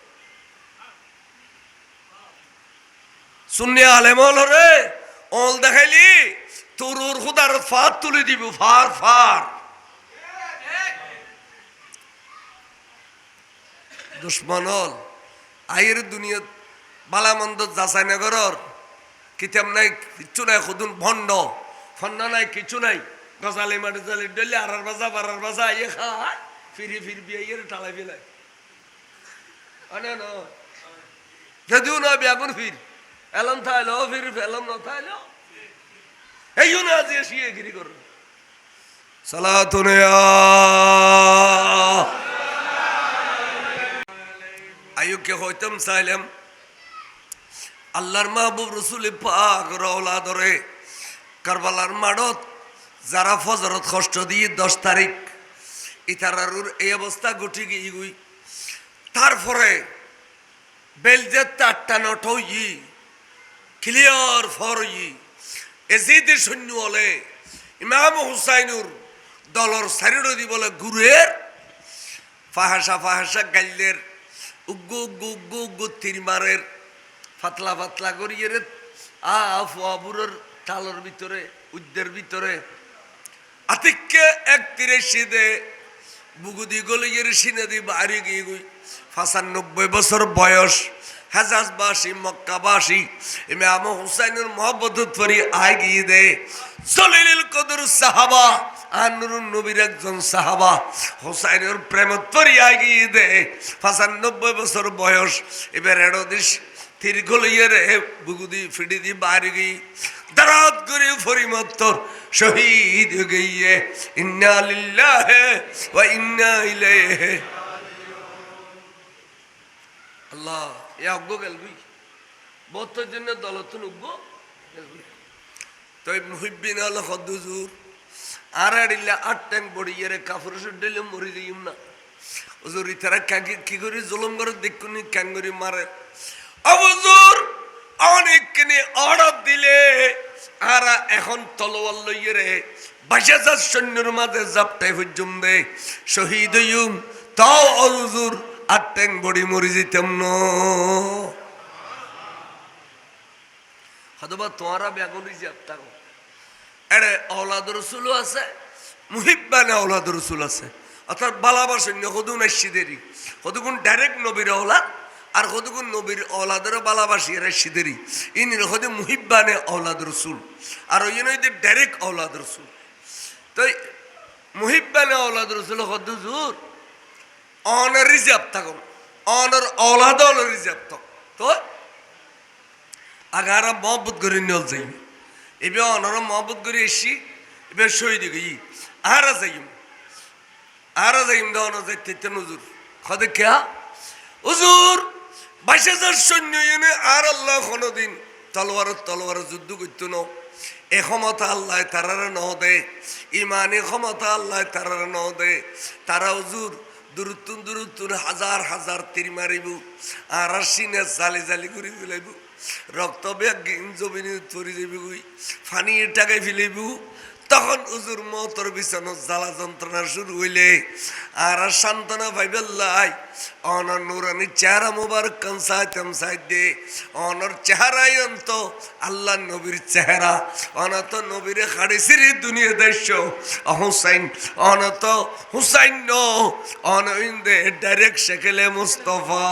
শুনে আলেমল রে অল দেখাইলি তোর খুদার ফার তুলে দিব ফার দুশ্মনল আয়ের দুনিয়া বালামন্দ যাচাই নগরর কিতাব নাই কিচ্ছু নাই খুদুন ভণ্ড ফন্ড নাই কিছু নাই গজালি মাটি জালি ডলি আরার বাজা ইয়ে খায় ফিরি বিয়ে টালাই ফেলাই আনে ন যদিও না বেগুন ফির এলম থাইলো ফির এলম ন থাইলো এই না যে শিয়ে গিরি করো সালাতুনে আয়ুকে হইতাম চাইলাম আল্লাহর মাহবুব রসুল পাক রওলা ধরে কারবালার মাঠত যারা ফজরত কষ্ট দিয়ে 10 তারিখ ইতারারুর এই অবস্থা ঘটি গিয়ে তারপরে বেলজে 4টা নট হই ক্লিয়ার ফর এজিদের সৈন্য হলে ইমাম হুসাইনুর দলর সারিড দি বলে গুরের ফাহাসা গাইলের উগ্গু তিরমারের পাতলা করিয়ে রে ফুয়াবুরের টালের ভিতরে উদ্দের ভিতরে আতিককে 31 দে বুগুদি গলিয়ে সিনে দি বাড়ি গিয়ে গুই 95 বছর বয়স হেজাজবাসী মক্কাবাসী ইমাম হুসাইনের মহব্বত করি আয় গিয়ে দে জলিলুল কদর সাহাবা আনুরুন নবীর একজন সাহাবা হুসাইনের প্রেমত করি আয় গিয়ে দে 95 বছর বয়স এবার এড়দিস তীর্ঘ লইয়ে রে বুগুদি ফিডি দি বাড়ি গিয়ে দারাত করে ফরিমত্তর শহীদ গিয়ে ইন্না লিল্লাহি ওয়া ইন্না ইলাইহি আল্লাহ ইয়া অজ্ঞ গেলবি বত্তর জন্য দলতুন উগ্গ তো মুহিব্বিন আল খদ্দুজুর আর আড়িল্লা 8 ট্যাঙ্ক বড়িয়ে রে কাফর সুডলে মরি দিম না হুজুর ইতারা কি করে জুলুম করে দেখুনি ক্যাঙ্গুরি মারে হুজুর অনেকখানি অর্ডার দিলে আর এখন তলোয়ার লইয়ে রে 22,000 সৈন্যের মাঝে জাপটাই হুজুম দে শহীদ হইম তাও হুজুর 8 ট্যাঙ্ক বড়ি মরি যেতাম না হয়তোবা তোমারা বেগুন রিজার্ভ থাকো এরে আওলাদ রসুল আছে মুহিব্বানে আওলাদ রসুল আছে অর্থাৎ ভালোবাসেন হদুন আসিদেরই হদুগুন ডাইরেক্ট নবীর আওলাদ আর হদুগুন নবীর আওলাদের ভালোবাসি এরা সিদেরই ইনির হদে মুহিব্বানে আওলাদ রসুল আর ওই জন্য ডাইরেক্ট আওলাদ রসুল তো মুহিব্বানে আওলাদ রসুল হদুজুর অনার রিজার্ভ থাকুন অনার আওলাদ রিজার্ভ থাক তো আগারা মহব্বত করে নিয়ে যাই এবার অনার মহব্বত করে এসি এবার শহীদ গই আরা যাইম দেওয়ানো যাইতে নজুর খদে খেয়া হুজুর 22,000 সৈন্য এনে আর আল্লাহ কোনোদিন তলোয়ার যুদ্ধ করতো না এ ক্ষমতা আল্লাহ তারারে ন দে ইমানি ক্ষমতা আল্লাহ তারারে ন দে তারা হুজুর দূরত্তুন হাজার তীর মারিব আর সিনে জালি করে ফেলাইব রক্ত ব্যাগ জমিনে তরি যাবি ফানি টাকায় ফেলাইব তখন হুজুর মতর বিছানো জ্বালা যন্ত্রণা শুরু হইলে আর সান্ত্বনা পাইবেল্লাই অনর নুরানি চেহারা মুবারক কানসাইতাম সাইড দে অনর চেহারাই অন্ত আল্লাহ নবীর চেহারা অনত নবীরে খাড়িছিরি দুনিয়া দেশ হুসাইন অনত হুসাইন ন অনইন্দে ডাইরেক্ট শেখেলে মুস্তফা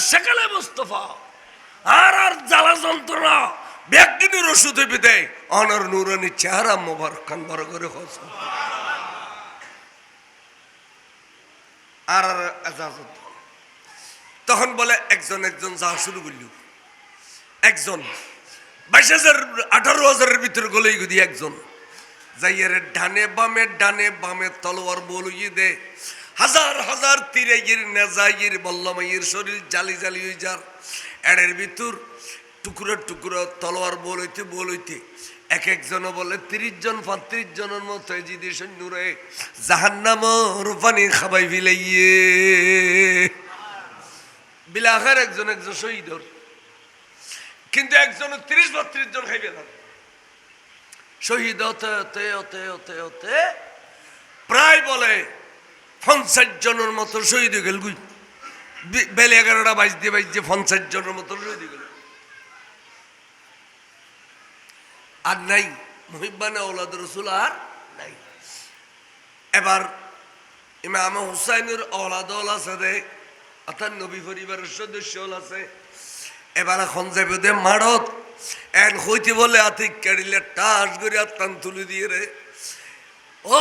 সেকালে মুস্তফা আর আর জ্বালা যন্ত্রণা ব্যক্তিদের ওষুধে পেতে অনর নুরানি চেহারা মোবারক খান বড় করে হস আর তখন বলে একজন একজন যা শুরু করল একজন 22,000 18,000-এর ভিতরে গলেই গদি একজন যাইয়ের ডানে বামে তলোয়ার বলুই দে হাজার হাজার তীরের নেজাইয়ের বল্লমাইয়ের শরীর জালি জালি হয়ে যার এড়ের ভিতর টুকরো টুকরো তলোয়ার বলইতে এক একজন বলে 30 জন 35 জনের মতো জিদি সৈন্যরে জাহান্নামর পানি খাবাই ফিলাইয়ে বিলাখার একজন একজন শহীদর কিন্তু একজন 30-32 জন খাইবে না শহীদ হতে প্রায় বলে 50 জনের মতো শহীদ হয়ে গেল বেলে 11টা বাজতে 50 জনের মতো শহীদ হয়ে গেল আর নাই মুহিব্বানে আওলাদ রাসূল আর নাই এবার ইমাম হুসাইনের আওলাদ আছে অর্থাৎ নবী পরিবারের সদস্য আছে এবার এখন যাবে দে মারত এন হইতে বলে আতিক কাড়িলে টাস করে আত্মান তুলে দিয়ে রে ও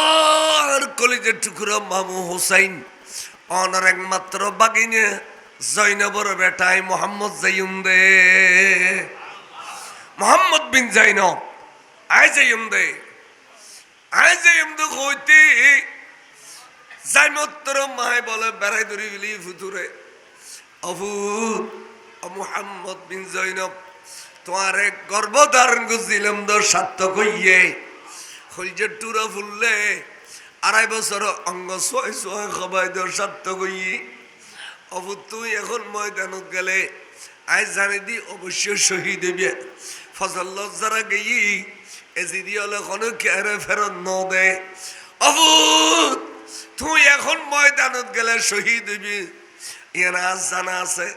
আর কলেজের টুকরো মামু হুসাইন অনার একমাত্র বাগিনে জৈনবর বেটাই মোহাম্মদ জাইম দে মোহাম্মদ বিন জাইনব আই জাইম দে হইতে জাইমত্তর মায় বলে বেড়াই ধরি বিলি ফুতুরে অবু মোহাম্মদ বিন জৈনব তোমার গর্ভধারণ করছিলাম তো সার্থক হইয়ে হইজের টুরা ফুললে 2.5 বছর অঙ্গ সোয় খাবাই তোর সার্থক হইয়ে অবু তুই এখন ময়দানত গেলে আই জানি দি অবশ্যই শহীদ হইবে ফজল যারা গেই এসিদি হলে কোনো কেয়ারে ফেরত ন দে অবু তুই এখন ময়দানত গেলে শহীদ হইবি ইয়ার আজ জানা আছে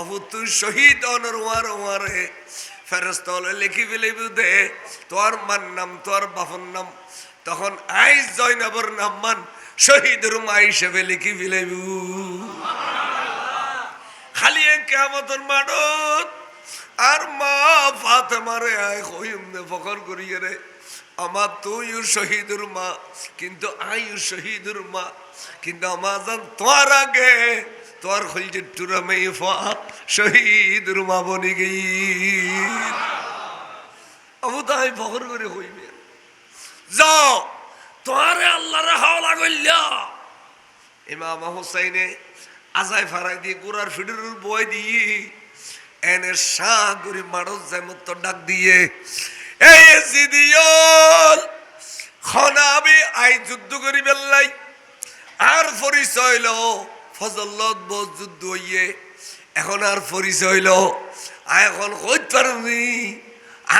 অবু তুই শহীদ অনর ওয়ারে ফেরস্ত হলে লিখি ফেলিবি দে তোর মার নাম তোর বাপর নাম তখন আইস জয়নবর নাম মান শহীদের মা হিসেবে লিখি ফেলিব খালি কিয়ামতের মাঠত আর মা ফাতেমারে আয় কইম দে ফখর করিয়ে রে আমার তুই শহীদের মা কিন্তু আই শহীদের মা কিন্তু আমার জান তোর আগে তোর খলজে টুরা মেয়ে ফাত শহীদের মা বনি গই আবু তাই ফখর করে হইবে যাও তোরে আল্লাহর হাওলা কইলা ইমাম হুসাইনে আজাই ফারাই দিয়ে গোরার ফিডের বয় দিয়ে এনে সাগরি মারজ যেমত ডাক দিয়ে এই জিদিয়ল খনাবি আই যুদ্ধ করি বেল্লাই আর পরিচয় হইল ফজলত বস যুদ্ধ হইয়ে এখন আর পরিচয় হইল এখন কইতে পারি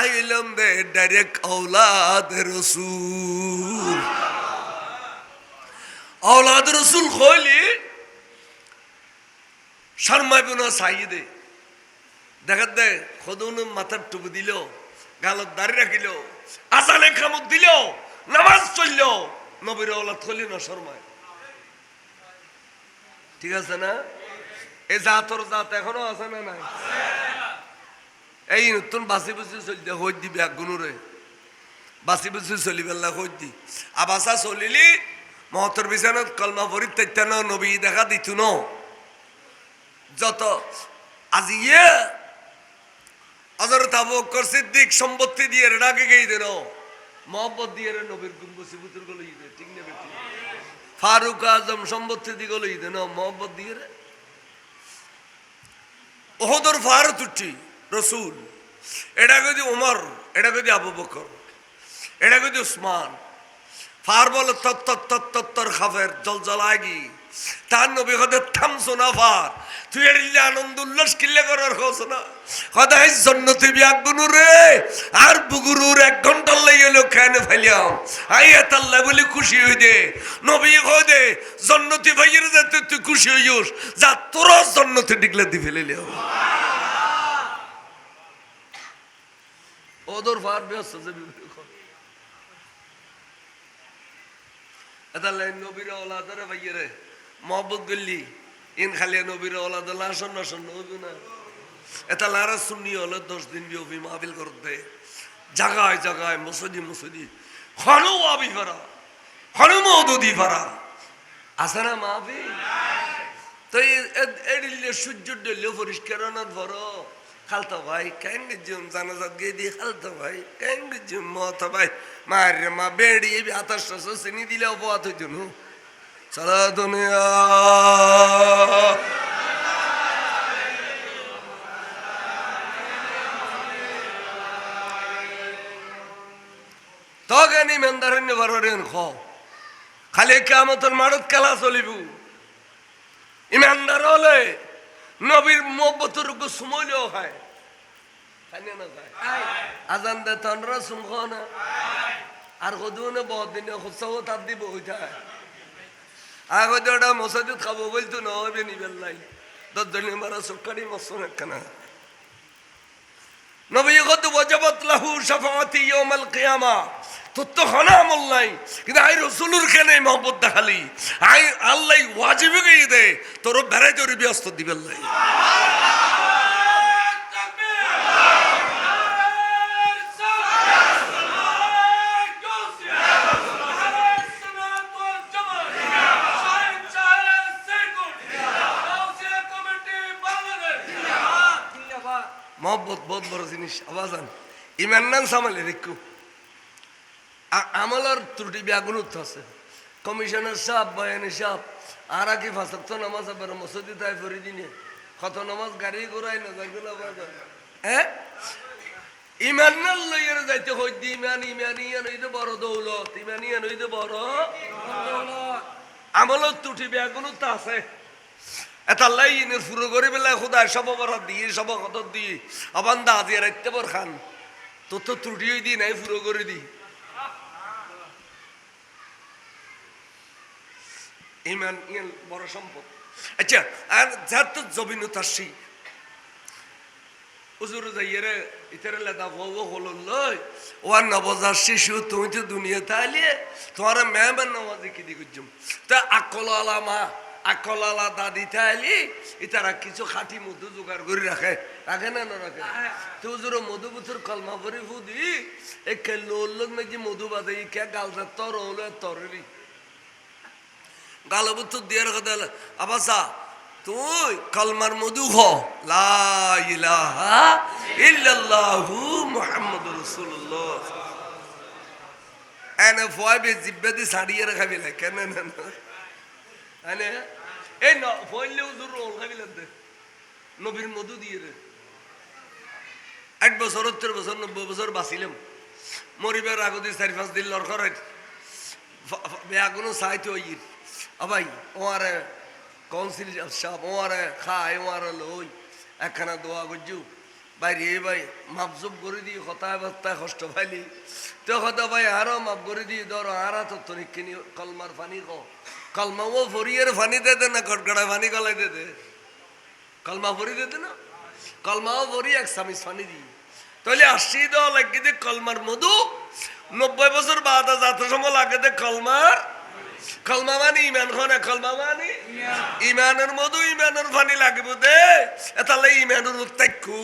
আইলাম দে ডাইরেক্ট আওলাদ রসুল কইলি শর্মাইব না সাইদে দেখা দে খদুন মাথার টুপি দিল গালত দাঁড়ি রাখিল আজানে খামুক দিল নামাজ চলল নবীর আওলাদ কইলি না শর্মায় ঠিক আছে না এই জাতর জাত এখনো আছে না নাই এই নতুন বাসি বুঝি চলতে হই দিবি এক গুণরে বাসি বুঝি চলি পেলা হই দি আবাসা চলিলি মহতর বিছানত কলমা ভরি তেত্যান নবী দেখা দিত ন যত আজি হযরত আবু বকর সিদ্দিক সম্পত্তি দিয়ে ডাকে গই দেন মোহাম্মদ দিয়ে নবীর গুণ বসি বুতুর গলো ই দে ঠিক না বেটি ফারুক আজম সম্পত্তি দি গলো ই দেন মোহাম্মদ দিয়ে ওহদর ফারুক উঠি রসুল এটা যদি উমর এটা যদি আবু বকর এটা যদি উসমান ফার বলে তত্তর খাফের জলজলাগি তার নবী হতে থামছো না ফার তুই এড়িলে আনন্দ উল্লাস কিল্লে করার হোস না হদাই জন্নতি বিয়াগুনু রে আর বুগুরুর 1 ঘন্টা লেগে এলো খানে ফেলিয়াম আইয়াত আল্লাহ বলে খুশি হই দে নবী কই দে জন্নতি ভাইয়ের যাতে তুই খুশি হইস যা তোর জন্নতি ডিগলা দি ফেলিলিও ওদর ফার ব্যস্ত যে এটা লাইন নবীর আওলাদরে ভাইয়েরে মহব্বত গল্লি ইন খালি নবীর ওলাদুল্লাহ আসন্ন আসন্ন হইব না এটা লারা শুনি হলে 10 দিন বিওপি মাহফিল করতে জাগায় জাগায় মসজিদ মসজিদ হনু আবি ফারা হনু মৌদুদি ফারা আছে না মাহফিল তো এডিলে সূর্য ডেলে পরিষ্কার অনার পর খালতো ভাই কেন গেছিম জানাজাত গিয়ে দিয়ে খালতো ভাই কেন গেছিম মত ভাই মারে মা বেড়ি আতাশ চিনি দিলে অপবাদ হইত নু সারা দুনিয়া তখন ইমানদারণ্য বারেন খ খালি কিয়ামতের মাঠত খেলা চলিব ইমানদার হলে নবীর মোহব্বতের সুমইলেও খায় আজান দে তনরা সুমখ না আর কদিনে বহুত দিনে খুচাও তার দিব হইতায় আগতে ওটা মসজিদ খাবো বলতো না হবে নিবেল নাই 10 জনের মারা সরকারি মসন একখানা নবী কত ওয়াজাবাত লাহু শাফাআতি ইয়াউমাল কিয়ামা তো হনামল নাই কিন্তু আই রসুলুর কেন মহব্বত দেখালি আই আল্লাহ ওয়াজিব গিয়ে দে তোর বেড়াই তোর ব্যস্ত দিবেন নাই মহব্বত বহুত বড় জিনিস আবাজান ইমান নাম সামালে রেখু আমলার ত্রুটি ব্যাগুণত আছে কমিশনার সাহেব বয়ানি সাহেব আর কি ফাঁসক্ত নামাজ আবার মসজিদে তাই ফরি দিনে কত নামাজ গাড়ি ঘোরাই না হ্যাঁ ইমান লইয়ের যাইতে হইতে ইমান ইমান ইয়ান হইতে বড় দৌলত ইমান ইয়ান হইতে বড় আমলার ত্রুটি ব্যাগুণত আছে এটা লাইনের ফুরো করে বেলা খুদা সব বরাদ দিয়ে সব কত দিয়ে আবার দাদি রাখতে পার খান তোর তো ত্রুটি হই দি নাই ফুরো করে দি ইমান ইয়ান বড় সম্পদ আচ্ছা আর যার তো জবিন তাসি উজুর যাইরে ইতারে লেদা বউ হলো লই ওয়ার নবজার শিশু তুমি তো দুনিয়াতে আলিয়ে তোমার মেহমান নামাজি কি দি গুজুম তা আকল আলামা আকল আলা দাদি তাইলি ইতারা কিছু খাঁটি মধু জোগাড় করে রাখে রাখে না রাখে তো উজুর মধুপুতুর কলমা ভরি ফুদি একে লোল নাকি মধু বাদে কে গালটা তর হলো তরেরই গালবুতুর দিয়ে কথা আবাসা তুই কলমার মধু খ লা ইলাহা ইল্লাল্লাহু মুহাম্মাদুর রাসূলুল্লাহ এনে ফয়বে জিব্বে দি সাড়িয়ে রাখাবি না কেন না আনে এই ন ফয়লে উজুর রোল খাবিল দে নবীর মধু দিয়ে রে 8 বছর 70 বছর 90 বছর বাঁচিলাম মরিবার আগতে 4-5 দিন লড় করে বেয়াগুনো চাইতে ওই আবাই ওয়ারে কাউন্সিল সাহেব ওয়ারে খায় ওয়ারে লই একখানা দোয়া করছু বাইরে ভাই মাপজুপ করে দিয়ে কথায় বার্তায় কষ্ট পাইলি তো কথা ভাই আরো মাপ করে দিয়ে ধরো আরা তো তনিকিনি কলমার পানি ক কলমা ও ফরিয়ের পানি দে দে না গড়গড়ায় পানি গলায় দে দে কলমা ফরি দে দে না কলমাও ফরি এক চামিচ পানি দি তাহলে 80 দেওয়া লাগে দে কলমার মধু 90 বছর বাদ যাতে সময় লাগে দে কলমার কলমা মানে ইমান খনে কলমা মানে ইমানের মধু ইমানের পানি লাগিব দে এতালে ইমানের উত্তাকু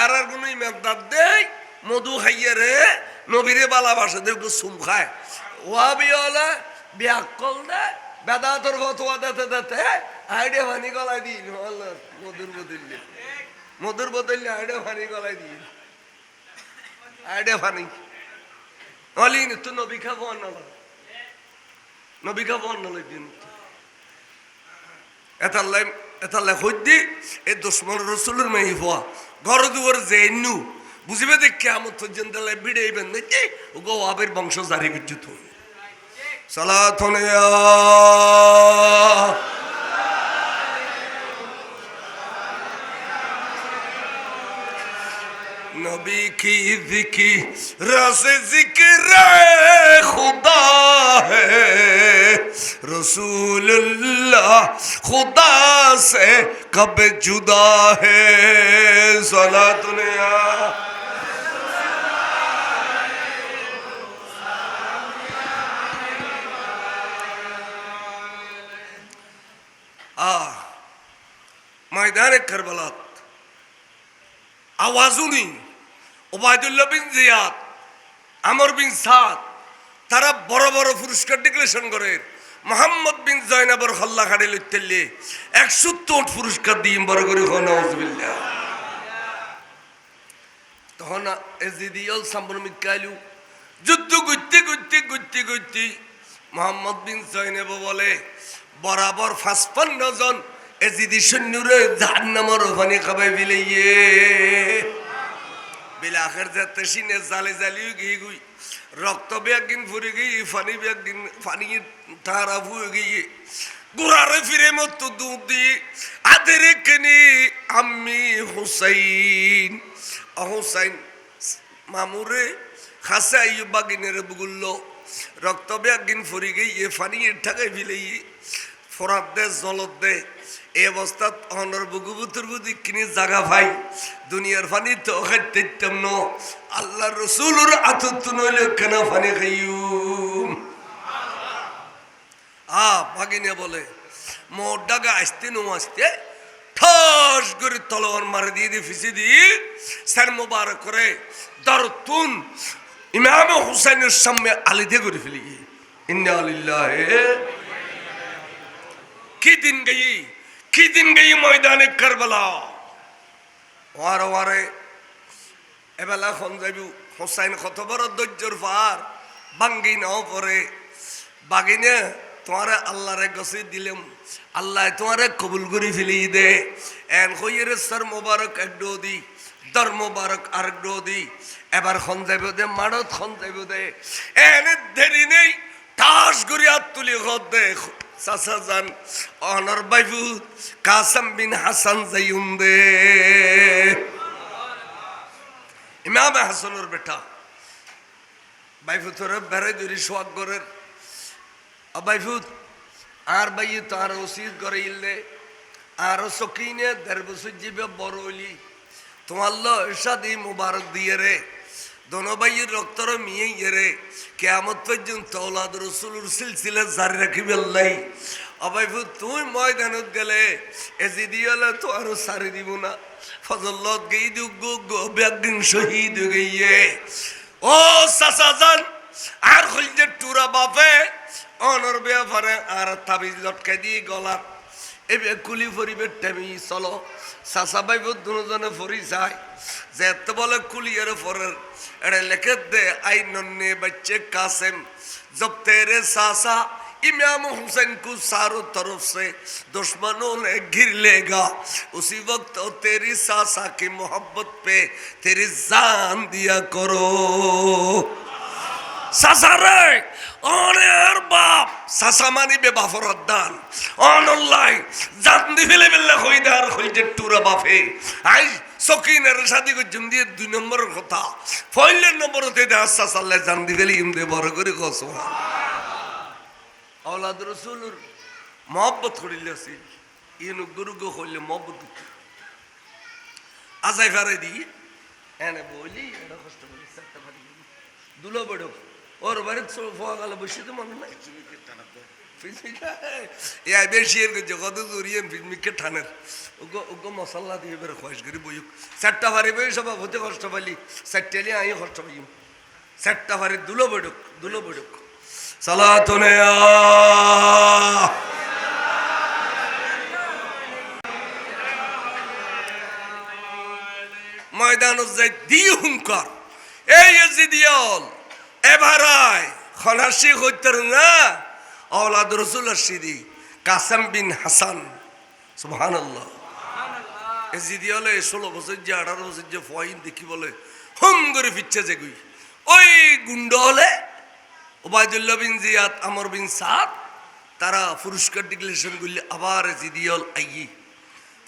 আর আর কোন ইমান দাদ দে মধু খাইয়ে রে নবীরে ভালোবাসে দে সুম খায় ওয়াবি হলা বিয়াকল দে বেদাতর ফতোয়া দিতে দিতে আইডে পানি গলায় দিন মধুর বদল আইডে পানি গলায় দিন আইডে পানি অলিন তো নবী খাবো না নবী খাবো না দিন এতাল্লাই হইদি এই দুশ্মন রসুলের মেয়ে হওয়া ঘর দুয়ার জেনু বুঝিবে দেখ কেমন পর্যন্ত বিড়াইবেন নাকি ও গো আবের বংশ জারি বিদ্যুৎ সালাতুন ইয়া नबी की ज़िक्र से ज़िक्र खुदा है रसूलुल्लाह खुदा से कब जुदा है सलातुन या ময়দানে কারবালাত আওয়াজুনি ওবায়দুল্লাহ বিন জিয়াদ, আমর বিন সাদ, তারা বড় বড় পুরস্কার ডিক্লেরেশন করে। মোহাম্মদ বিন জয়নাবর হল্লা খাড়ি লইতেলে 100 পুরস্কার দিয়ে বড় করে নাউজুবিল্লাহ। তখন এজিদিয়াল সাম্বরমিক কাইলু যুদ্ধ করতে করতে করতে করতে মোহাম্মদ বিন জয়নাব বলে বরাবর 55 জন এজিদি সৈন্যরে জাহান্নামের পানি খাবাই বিলাইয়ে বিলে আখের যাতে সিনে জালে জালিও গিয়ে গুই রক্ত ব্যাগিন ফুরে গিয়ে ফানি ব্যাগিন ফানি তারা ফুয়ে গিয়ে গুড়ারে ফিরে মতো দুধ দিয়ে আদের কেনি আমি হুসাইন হুসাইন মামুরে খাসা ইয়ে বাগিনের বুগুল্ল রক্ত ব্যাগিন ফুরে গিয়ে ফানি ঠাকাই ফিলেই ফরাত দে জলত দে এই অবস্থাত অনর বুগুবুতুর বুদি কিনি জাগা ভাই দুনিয়ার ফানি তো খাইতাম ন আল্লাহ রসুলুর আতত নইলে কেন ফানি খাইয়ুম ভাগিনে বলে মোর ডাগা আসতে নো আসতে ঠাস করে তলোয়ার মারে দিয়ে দিয়ে ফিসে দিয়ে স্যার মোবারক করে দরতুন ইমাম হুসাইনের সামনে আলি দিয়ে করে ফেলি ইন্না লিল্লাহি কি দিন গই ময়দানে কারবালা ওয়ারে ওয়ারে এবেলা খন যাইবু হুসাইন কত বড় ধৈর্যর পার বাঙ্গি নাও পরে বাগিনে তোমারে আল্লাহরে গছি দিলাম আল্লাহ তোমারে কবুল করে ফেলি দে এন কইরে সর মোবারক এক ডো দি দর মোবারক আর ডো দি এবার খন যাইব দে মাড়ত খন যাইব দে এনে দেরি নেই টাস করে হাত তুলি ঘর দে চাচা যান অনর বাইবু কাসম বিন হাসান যাইউন দে ইমাম হাসানের বেটা বাইফু তোর বেড়ে দূরি সোয়াগ গরের বাইফু আর বাই তার ওসিদ করে ইলে আর সকিনে 1.5 বছর জীবে বড় হইলি তোমার সাদি মুবারক দিয়ে রে দোনো ভাইয়ের রক্তর মিয়ে রে কেয়ামত পর্যন্ত औलाद রসুলুর সিলসিলা জারি রাখিবে আল্লাহ। অবাইফু তুই ময়দানত গেলে এজিদিয়ালে তো আরো সারি দিব না ফজলত গই দুগ বেগিন শহীদ গইয়ে ও সাসাজান আর খলজে টুরা বাপে অনর ব্যাপারে আর তাবিজ লটকাই দিয়ে গলাত এবে কুলি ফরিবে টেমি চলো সাসা ভাই দুজনে ফরি যায় যে এত বলে কুলিয়ার ফরের এড়ে লেখে দে আই নন্নে बच्चे कासिम जब तेरे सासा इमाम हुसैन को चारों तरफ से दुश्मनों ने घिर लेगा उसी वक्त तेरी सासा की मोहब्बत पे तेरी जान दिया करो सासा रे ओने আর বাপ সাসা মানি বে বাফরত দান অনলাই জান দিলে বিল্লাহ কইদার কইজে টুরা বাপে আই সকিনের শাদি কো জুম দিয়ে 2 নম্বরের কথা পয়লের নম্বরতে দে আসাস আল্লাহ জান দিলে ইমদে বড় করে কো সুবহান औलाद রসুলের mohabbat করিলেছি ইনু গুরুগো হইলে mohabbat আজাই ফারে দি এনে বলি এটা কষ্ট করে সেটা ফারি দুলো বড় ওর বাড়িতে সোফা গালে বসে তো মনে নাই এই বেশির জগত জুরিয়েন ফিল্মিকে ঠানের ওগো মশলা দিয়ে বের খোয়াশ করি বইক চারটা ভারি বই সব হতে কষ্ট পাইলি চারটেলি আই কষ্ট পাইম চারটা ভারি দুলো বড়ক সালাতুনে ময়দান যাই দি হুঙ্কার এই জিদিয়াল এবারাই খনাসি হইতের না औलाद রসুল সিদি কাসেম বিন হাসান সুবহানাল্লাহ এজিদিয়ালে 16 বছর যে 18 বছর যে ফয়িন দেখি বলে হুম করে ফিচ্ছে যে গুই ওই গুন্ড হলে ওবায়দুল্লাহ বিন জিয়াদ আমর বিন সাদ তারা পুরস্কার ডিক্লেরেশন করলে আবার এজিদিয়াল আইয়ি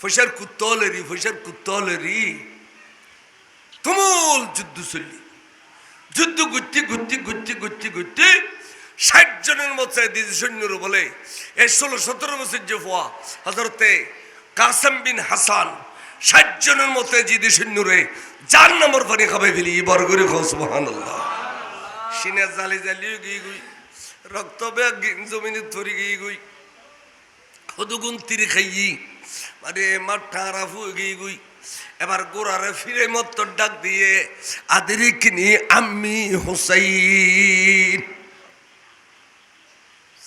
ফয়সার কুত্তলেরি তুমুল যুদ্ধ চললি যুদ্ধ গুত্তি 60 জনের মতো দিদি সৈন্যর বলে এই 16-17 বছর যে ফোয়া হজরতে কাসেম বিন হাসান 60 জনের মতো দিদি সৈন্যরে 4 নম্বর পানি খাবে ফেলি বরগরি খো সুবহানাল্লাহ সিনে জালি গই রক্ত বেগ জমিনে ধরি গই কদগুন তিরি খাইyi মানে মাঠারা ফুগি গুই এবার গোড়ারে ফিরে মত ডাক দিয়ে আদরিকনি আম্মি হুসাইন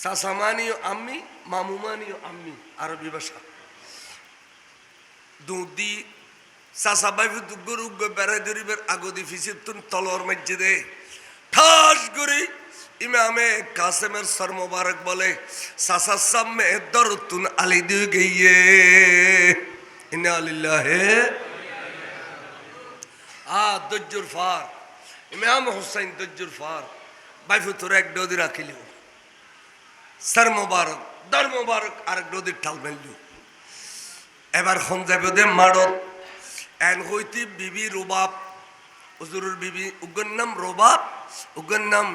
সাসামানিও আম্মি মামুমানিও আম্মি আরবি ভাষা দুদি সাসা বাইফু দুগ্গর উগ্গ বেড়াই দরিবের আগদি ফিসির তুন তলর মধ্যে দে ঠাস করে ইমামে কাসেমের সর মোবারক বলে সাসা সামনে দরতুন আলি দিয়ে গিয়ে ইন্না লিল্লাহি দজ্জুর ফার ইমাম হুসাইন দজ্জুর ফার বাইফু তোর এক ডদি রাখিল সর মোবারক দর মোবারক আর এক ডদি ঠাল মেলল এবার খন যাবে দে মারত এন হইতি বিবি রুবাব হুজুরের বিবি উগর নাম রুবাব উগর নাম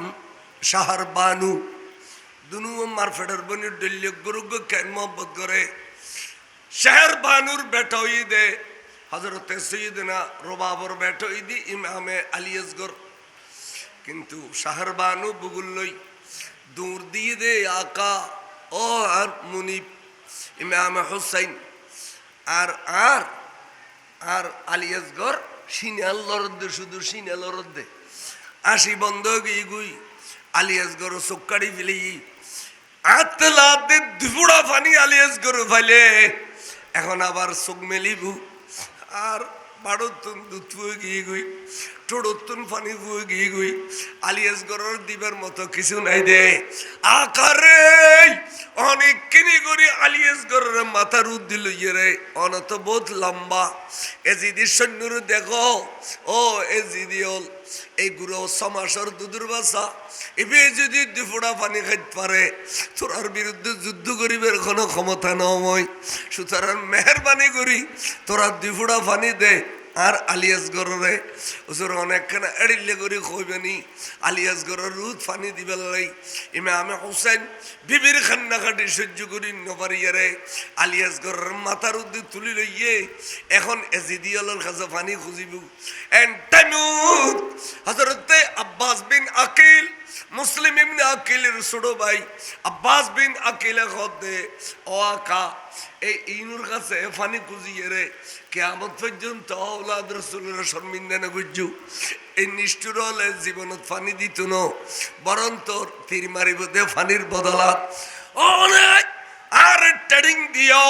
শাহর বানু দুনু মারফেডার বনি ডল্য গুরুগ কেন মোহব্বত করে শাহর বানুর বেটা হই দে হযরতে সৈয়দনা রুবাবর বেটা হই দি ইমামে আলী আসগর কিন্তু শাহর বানু বুগুল লই দূর দিয়ে দে আকা ও আর মুনিব ইমামে হুসাইন আর আর আর আলী আসগর সিনাল লরদে শুধু সিনাল লরদে আসি বন্ধ গই গুই আলী আসগর চোক্কাড়ি ফেলি আতলাতে দুপুড়া পানি আলী আসগর ফাইলে এখন আবার চোখ মেলিবু আর বাড়তুন দুধ ফুয়ে গিয়ে গুই টোড়তুন পানি ফুয়ে গিয়ে গুই আলী আসগরের দিবার মতো কিছু নাই দে আকারে অনেক কিনি করি আলী আসগরের মাথার উদ্দিল ইয়ে অনত বহুত লম্বা এজিদি সৈন্যর দেখো ও এজিদি হল এই গুরু সমাসর দুদুর বাসা এবে যদি দুফোড়া পানি খাইতে পারে তোরার বিরুদ্ধে যুদ্ধ করিবার কোনো ক্ষমতা নয় সুতরাং মেহরবানি করি তোরা দুফোড়া পানি দে আর আলী আসগরে ওসর অনেকখানে এড়িলে করি কইবেনি আলী আসগরের রুদ পানি দিবার লাই ইমামে হুসাইন বিবির খান্নাখাটি সহ্য করি নপারিয়ারে আলী আসগরের মাথার উদ্দি তুলি লইয়ে এখন এজিদিয়ালের কাছে পানি খুঁজিব এন্ড টাইমুত হযরতে আব্বাস বিন আকিল মুসলিম ইবনে আকিলের ছোট ভাই আব্বাস বিন আকিলে খদে ও আকা এই ইনুর কাছে পানি খুঁজিয়ে রে কিয়ামত পর্যন্ত আওলাদ রাসূলের শর্মিন্দা না বুঝু এই নিষ্ঠুর হলে জীবনত পানি দিত না বরং তোর তীর মারিব দে পানির বদলাত অনেক আর ট্রেডিং দিও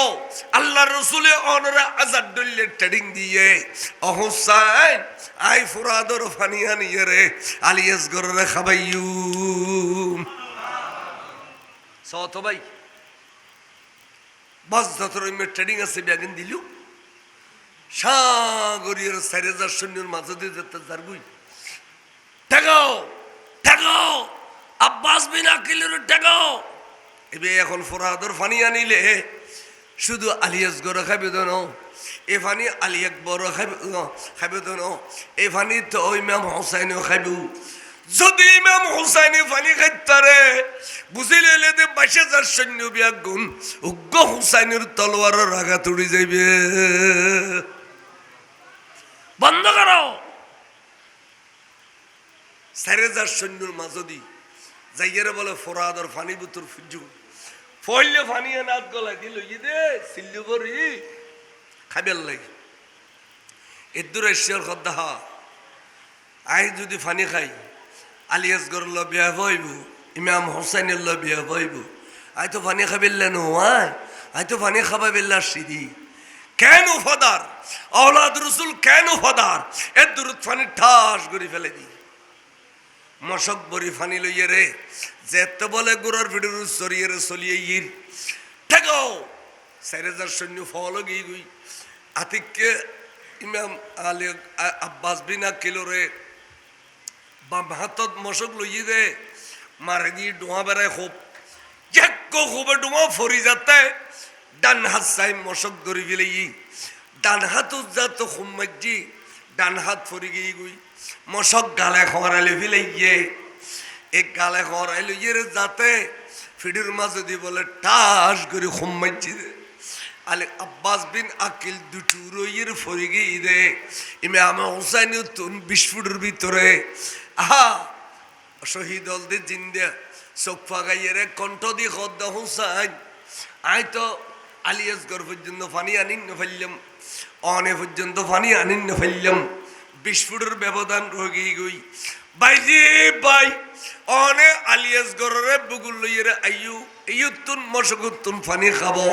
আল্লাহ রসুলে অনরা আজাদ দল্লে ট্রেডিং দিয়ে অহসাইন আই ফুরাদর ফানি আনিয়ে রে আলী আসগরে খাবাইয়ু সত ভাই বাস যতর ট্রেডিং আছে ব্যাগিন দিলু সাগরিয়ার 4000 সৈন্যের মাঝে দিয়ে যেতে জারগুই ঠেকাও ঠেকাও আব্বাস বিন আকিলের ঠেকাও এবে এখন ফোরাদর ফানি আনিলে শুধু আলী আসগর খাইবে দন এ ফানি আলী আকবর খাইবে দন এ ফানি তো ইমাম হুসাইনও খাইব যদি ইমাম হুসাইন ফানি খাইতারে বুঝিলে যে 22000 সৈন্য বিয়াগুন উগ্র হুসাইনের তলোয়ারের আঘাত উড়ি যাইবে বন্ধ করো 4000 সৈন্যর মাঝদি যাইয়ারে বলে ফোরাদর ফানি বুতুর ফুজু ফইলে ফানি নাত গলা দিল দে সিল্লু করি খাবেল লাগে এদুর এসর খদ্দা আই যদি ফানি খাই আলী আসগর ল বিয়া হইব ইমাম হুসাইনের ল বিয়া হইব আই তো ফানি খাবেল নয় আই তো ফানি খাবা বেল্লা সিদি কেন ফাদার আওলাদ রসুল কেন ফাদার এদুর ফানি ঠাস করে ফেলে দি মশক বরি ফানি লইয়ে রে যেতে বলে গোড়ার ভিড়ের সরিয়ে রে চলিয়ে ইর ঠেকাও 4000 সৈন্য ফল গিয়ে গুই আতিককে ইমাম আলী আব্বাস বিন আকিল রে বাম হাতত মশক লইয়ে দে মারে দিয়ে ডোয়া বেড়ায় খুব খুবে ডোয়া ফরি যাতে ডান হাত চাই মশক ধরি ফেলে ডান হাত যাত খুম্মাজি ডান হাত ফরি গিয়ে গুই মশক গালে খরাইলে ফেলে এক গালে খরাইলে ইয়ে যাতে ফিডির মাঝে দিয়ে বলে টাস করে খুম্মাজি দে আলে আব্বাস বিন আকিল দুটুর ইয়ের ফরি গিয়ে দে ইমাম হুসাইন তুন 20 ফুটের ভিতরে আহা শহীদ হল দে জিন্দে চোখ ফাগাইয়ে রে কণ্ঠ দিয়ে খদ্দা হুসাইন আই তো আলিয়াসগর পর্যন্ত ফানি আনিন ফেললাম, অনে পর্যন্ত ফানি আনিন ফেললাম, 20 ফুটের ব্যবধান রয়ে গই ভাই যে ভাই অনে আলিয়াসগরের বুগুল লইয়ে আইয়ু ইয়ুতুন মশগুতুন ফানি খাবো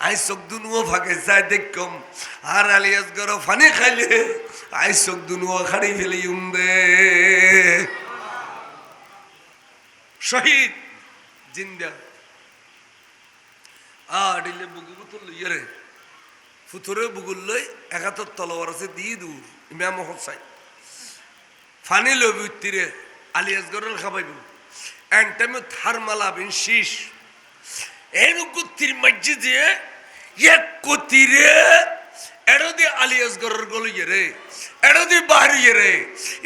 আই চোখ দুনুও ফাঁকে যাই দেখম আর আলিয়াসগর ফানি খাইলে আই চোখ দুনুও খাড়ি ফেলে দে শহীদ জিন্দা আডিলে বুগু বুতুল লইয়ে রে ফুতুরে বুগুল লই 71 তলোয়ার আছে দিয়ে দূর ইমাম হোসাইন ফানি লবি উত্তিরে আলিয়াসগরের খাবাইব এন্টামে থারমালা বিন শীষ এরকম তীর মসজিদে এক কতিরে এড়দি আলিয়াসগরের গলিয়ে রে এড়দি বাড়িয়ে রে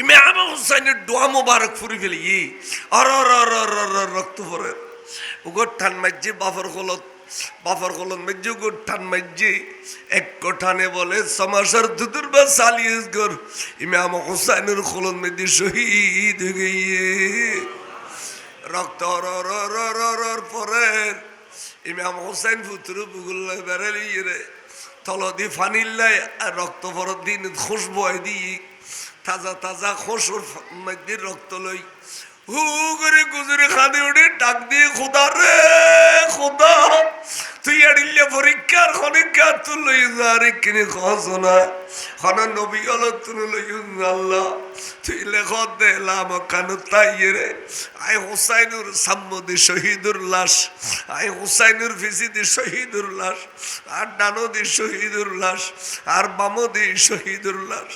ইমাম হোসাইনের দোয়া মোবারক ফুরি ফেলি আর রক্ত পরে উগর ঠান মাঝে বাফর কলত মাঝে উগর ঠান মাঝে এক কঠানে বলে সমাসার দুদুর বা আলিয়াসগর ইমাম হোসাইনের কলত মাঝে শহীদ হয়ে গিয়ে রক্ত পরে ইমাম হোসাইন ফুতুরু বুগুল বেড়ালি রে তলদি ফানিল্লাই আর রক্ত পরের দিন খুশবু দিয়ে তাজা তাজা খসুর মধ্যে রক্ত লই হু করে গুজরে খাদে উঠে ডাক দিয়ে খোদা রে খোদা তুই আড়িলে পরীক্ষার খনিকা তুই লই যা রে কিনে খস না খনা নবী হল তুই লই আল্লাহ তুই লেখ দেলাম কানু তাই রে আই হুসাইনুর সাম্মদি শহীদুর লাশ আই হুসাইনুর ফিসিদি শহীদুর লাশ আর ডানদি শহীদুর লাশ আর বামদি শহীদুর লাশ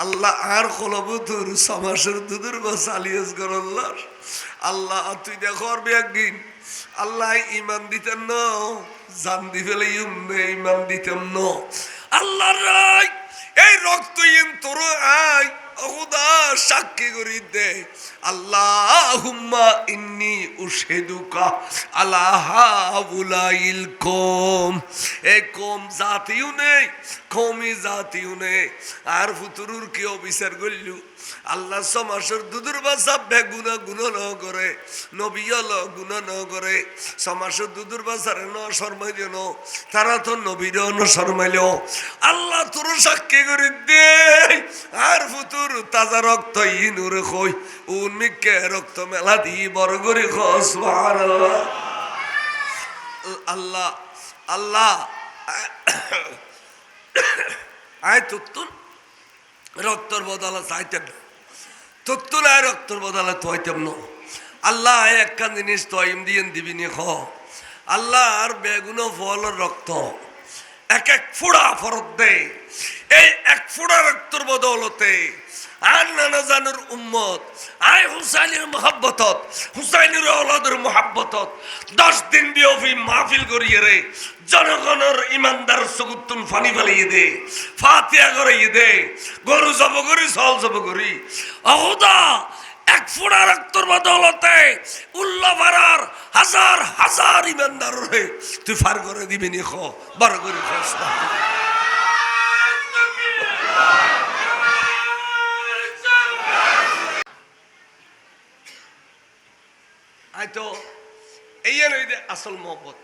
আল্লাহ আর কলবুতুর সমাসের দুদুর বাস আলিয়াসগরের লাশ আল্লাহ তুই দেখর একদিন আল্লাহ ইমান দিতেন না জান দি ফেলে ইমান দিতেন না আল্লাহ রাই এই রক্ত ইন তোর আই খুদা সাক্ষী করি দে আল্লাহুম্মা ইন্নী উশহিদুকা আলা হাউলাইল কওম এই কওম জাতিও নেই কওমি জাতিও নেই আর ফুতুরুর কি অবিচার করলু আল্লাহ সমাসের দুদুর বাসা বেগুনা গুণ ন করে নবীল গুণ ন করে সমাসের দুদুর বাসারে ন শর্মাইল ন তারা তো নবীর ন শর্মাইল আল্লাহ তোর সাক্ষী করে দে আর ফুতুর তাজা রক্ত ইনুরে কই উন্মিকে রক্ত মেলা দি বড় করে খস আল্লাহ আল্লাহ আয় তুত্তুন রক্তর বদলা চাইতেন তুত্তুন আয় রক্তর বদলা তোয়াইতেম ন আল্লাহ একখান জিনিস তয়ম দিয়ে দিবিনি খ আল্লাহ আর বেগুন ফলের রক্ত এক এক ফোড়া ফরত দে এই এক ফোড়া রক্তর বদলতে আর নানা জানুর উম্মত আয় হুসাইনের মহাব্বতত হুসাইনের ওলাদের মহাব্বতত 10 দিন বিয়ফি মাহফিল করিয়ে রে জনগণের ইমানদার সুগুতুন ফানি ফেলিয়ে দে ফাতিহা করিয়ে দে গরু জব করি সল জব করি অহুদা এক ফোড়া রক্তর বদলতে উল্লা ফারার হাজার হাজার ইমানদার রে তুই ফার করে দিবি নি খ বড় করে খস তো এই আসল মহব্বত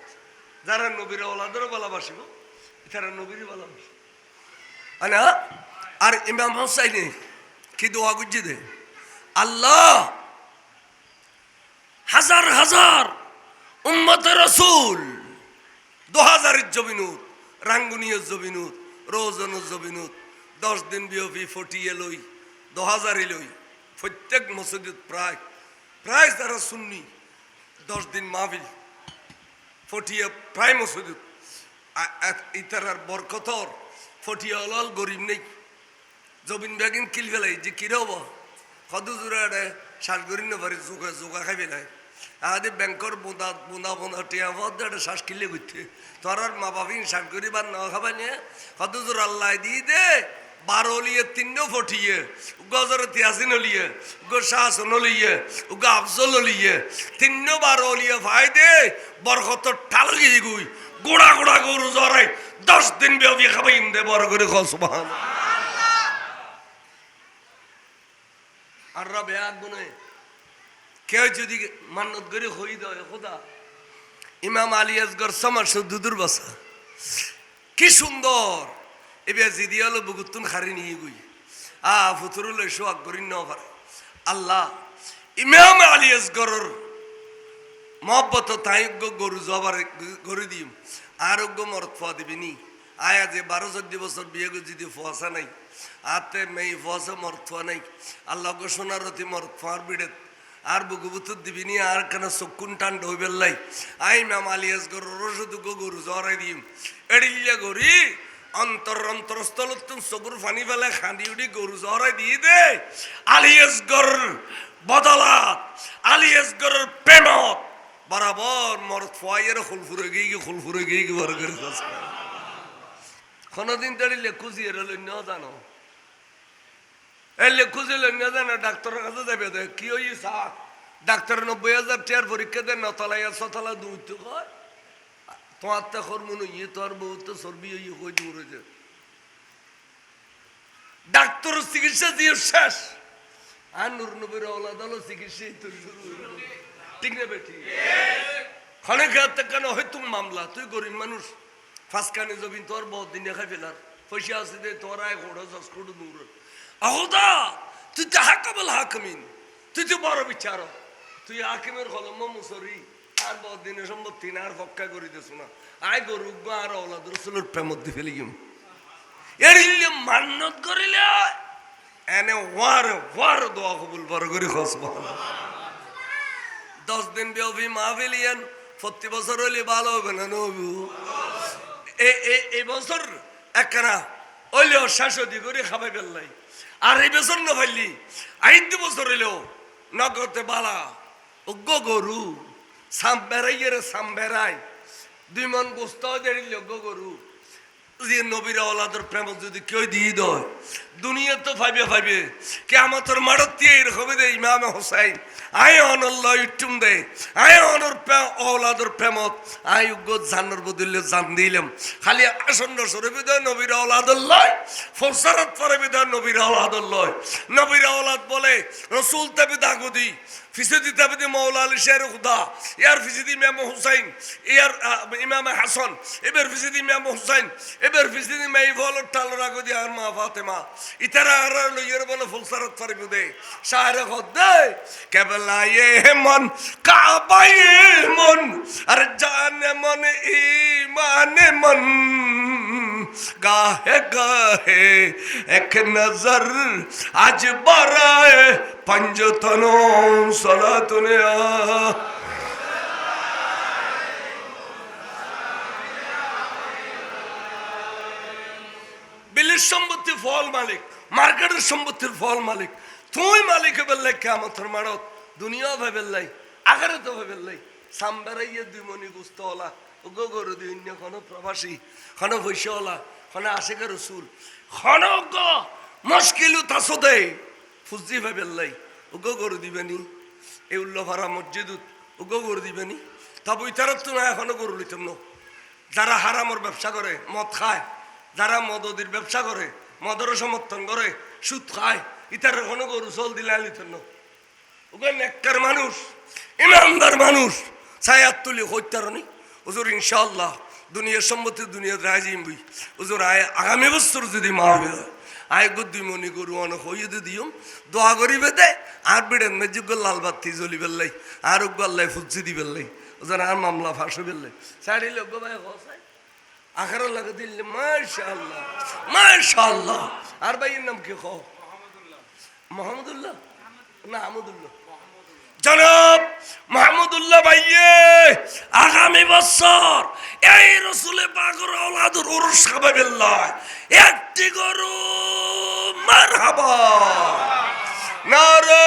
যারা নবীর ওলাদেরও ভালোবাসিব তারা নবীরই ভালোবাসিব না আর ইমাম হোসাইনে কি দোয়া গুজি দে আল্লাহ হাজার হাজার উম্মতের রাসূল 2000 জবিনুত রাঙ্গুনিয় জবিনুত রোজন জবিনুত 10 দিন বিয়পি ফটিয়ে লই 2000 লই প্রত্যেক মসজিদ প্রায় প্রায় যারা সুন্নি 10 দিন মাহফিল ফটিয়া প্রায় মসজিদ ইতার বরকতর ফটিয়া লাল গরিব নেই জবিন বেগিন কিল ফেলাই যে কিরে হব কদু জোড়া শ্বাস করি না পারি জোগা জোগা খাই ফেলাই আদে ব্যাংকর বোঁদা বোঁদা বোঁদা টিয়া পদ শ্বাস কিলে করতে তোর আর মা বাপিন শ্বাস করি বা না খাবাই নিয়ে কদু জোর আল্লাহ দিয়ে দে 12 লিয়ে 3 ফটিয়ে গজর তিয়াসিন লিয়ে গো শাসন লিয়ে গো আফজল লিয়ে 3 লিয়ে ভাই দে বরকত ঠাল গিয়ে গুই গোড়া গোড়া গরু জরাই 10 দিন বিয়ে খাবাই দে বড় করে খ সুবহানাল্লাহ আর রবে আগুনে কেউ যদি মান্নত করে হই দেয় খোদা ইমাম আলিয়াসগর সমার দুদুর বাসা কি সুন্দর এবার জিদি হলো বুগুতুন খারি নিয়ে গুই ফুতুরুল সোয়াগ করি নবার আল্লাহ ইমাম আলী আসগরের মহব্বত তাইজ্ঞ গরু জবার গরু দিম আরোগ্য মরত ফোয়া দিবিনি আয়া যে 12-14 বছর বিয়ে যদি ফোয়াশা নাই আতে মেয়ে ফোয়াশা মরত ফোয়া নাই আল্লাহ গো সোনার রতি মরত ফোয়ার বিড়ে আর বুকুবুতুর দিবিনি আর কেন চক্ষুন টান ঢইবেল্লাই আই ইমাম আলী আসগরের রসুদ গরু জরাই দিম এড়িল্লা গরি অন্তরস্থল চকুর ফানি ফেলে খান্দি উঠি গরু জরাই দিয়ে দে আলী আসগর বদলাত আলী আসগরের প্রেমত বরাবর মরত ফয়ের খুলফুরে গিয়ে বড় করে কোনদিন দাঁড়িয়ে লেখুজি এর লন্য জানো এই লেখুজি লন্য জানো ডাক্তারের কাছে যাবে কি হই সা ডাক্তার 90,000 টাকার পরীক্ষা দেন নতলায় সতলা দুইত কয় তোমার তো কর্মন ইয়ে তোর বউ তো চর্বি ইয়ে কই দূরে যে ডাক্তার চিকিৎসা দিয়ে শেষ আর নূর নবীর আওলাদ হলো চিকিৎসাই তো শুরু ঠিক না বেটি খনে খেতে কেন হয় তুমি মামলা তুই গরিব মানুষ ফাঁসকানি জবিন তোর বহুত দিন খাই ফেলার পয়সা আছে দে তোর আয় ঘোড়া সস্কুটু দূর আহুদা তুই তো হাকাবল হাকমিন তুই তো বড় বিচার তুই হাকিমের কলম মুসরি আর বহুত দিনের সম্পত্তি না আর ফক্কা করে দিস না আয় গরু আর ওলাদ রসুলের প্রেমত দি ফেলি গিম এর মান্নত করিলে এনে ওয়ার দোয়া কবুল বড় করে খস 10 দিন ব্যাপী মাহফিল ইয়ান প্রতি বছর হইলে ভালো হবে না নবু এই বছর একখানা হইলেও শাসদি করে খাবাই ফেললাই আর এই বছর না পাইলি 8 বছর হইলেও নগদে বালা অজ্ঞ গরু সাম বেড়াই 2 মন গোস্ত দেড়িল অজ্ঞ গরু যে নবীর আওলাদের প্রেম যদি কেউ দিয়ে দেয় দুনিয়া তো ফাইবে কে আমার তোর মারত দিয়ে এরকম দে ইমাম হোসাইন আয় অনল্লাহ ইটুম দে আয় অনর আওলাদের প্রেমত আয় উগ্র জান্নার বদলে জান দিলাম খালি আসন্ন সরবি দেয় নবীর আওলাদুল্লাহ ফরসারত পরবি দেয় নবীর আওলাদুল্লাহ নবীর আওলাদ বলে রসুল তাবি দাগুদি ফিসদি তাবি মৌলা আলী শের খুদা ইয়ার ফিসদি ইমাম হোসাইন ইয়ার ইমাম হাসান এবার ফিসদি ইমাম হোসাইন এবার ফিসদি মাই বল টাল রাগুদি আর মা ফাতেমা ইতারা আর লইয়ের বলে ফুলসারত পরবি দে শাহরে খদ্দে কেবলায়ে মন কাবায়ে মন আর জানে মন ইমানে মন গাহে গাহে এক নজর আজ বারায়ে পঞ্জতনো সালাতুনে বিলির সম্পত্তি ফল মালিক মার্কেটের সম্পত্তির ফল মালিক তুই মালিক বললে কিয়ামতের মারত দুনিয়া ভাবেল্লাই আগারে তো ভাবেল্লাই সামবেরাইয়ে 2 মনি গুস্ত হলা ওগো গরু দিন কোনো প্রবাসী কোনো ভৈষ্যলা কোনো আশিকের রসুল কোনো মুশকিল তাসদে ফুজি ভাবেল্লাই ওগো গরু দিবেনি এই উল্লভারা মসজিদুত ওগো গরু দিবেনি তবে ইতারত তো না এখনো গরু লিতাম না যারা হারামর ব্যবসা করে মদ খায় যারা মদদির ব্যবসা করে মদরও সমর্থন করে সুদ খায় ইতার কোনো গরু চল দিলে লিতেন না ওকে নেককার মানুষ ইমানদার মানুষ ছায়াত তুলি হইতারনি হুজুর ইনশাআল্লাহ দুনিয়ার সম্মতি দুনিয়ার রাজিম বই হুজুর আয় আগামী বছর যদি মাহফিল হয় আয় গো 2 মনি গরু অনেক হইয়ে দিও দোয়া করিবে দে আর বিড়েন মেজুগ লাল বাতি জ্বলি বেললাই আর উগ্গাল্লাই ফুজি দি বেললাই হুজুর আর মামলা ফাঁস বেললাই সাড়ি লোক ভাই হসাই আখার লাগে দিলে মাশাআল্লাহ আর ভাইয়ের নাম কি কও মোহাম্মদুল্লাহ না আহমদুল্লাহ জনাব মাহমুদুল্লাহ ভাইয়ে আগামী বছর এই রসুলের পাকের আওলাদের উরুস খাবাবিল্লাহ একটি গরু মারহাবা নারে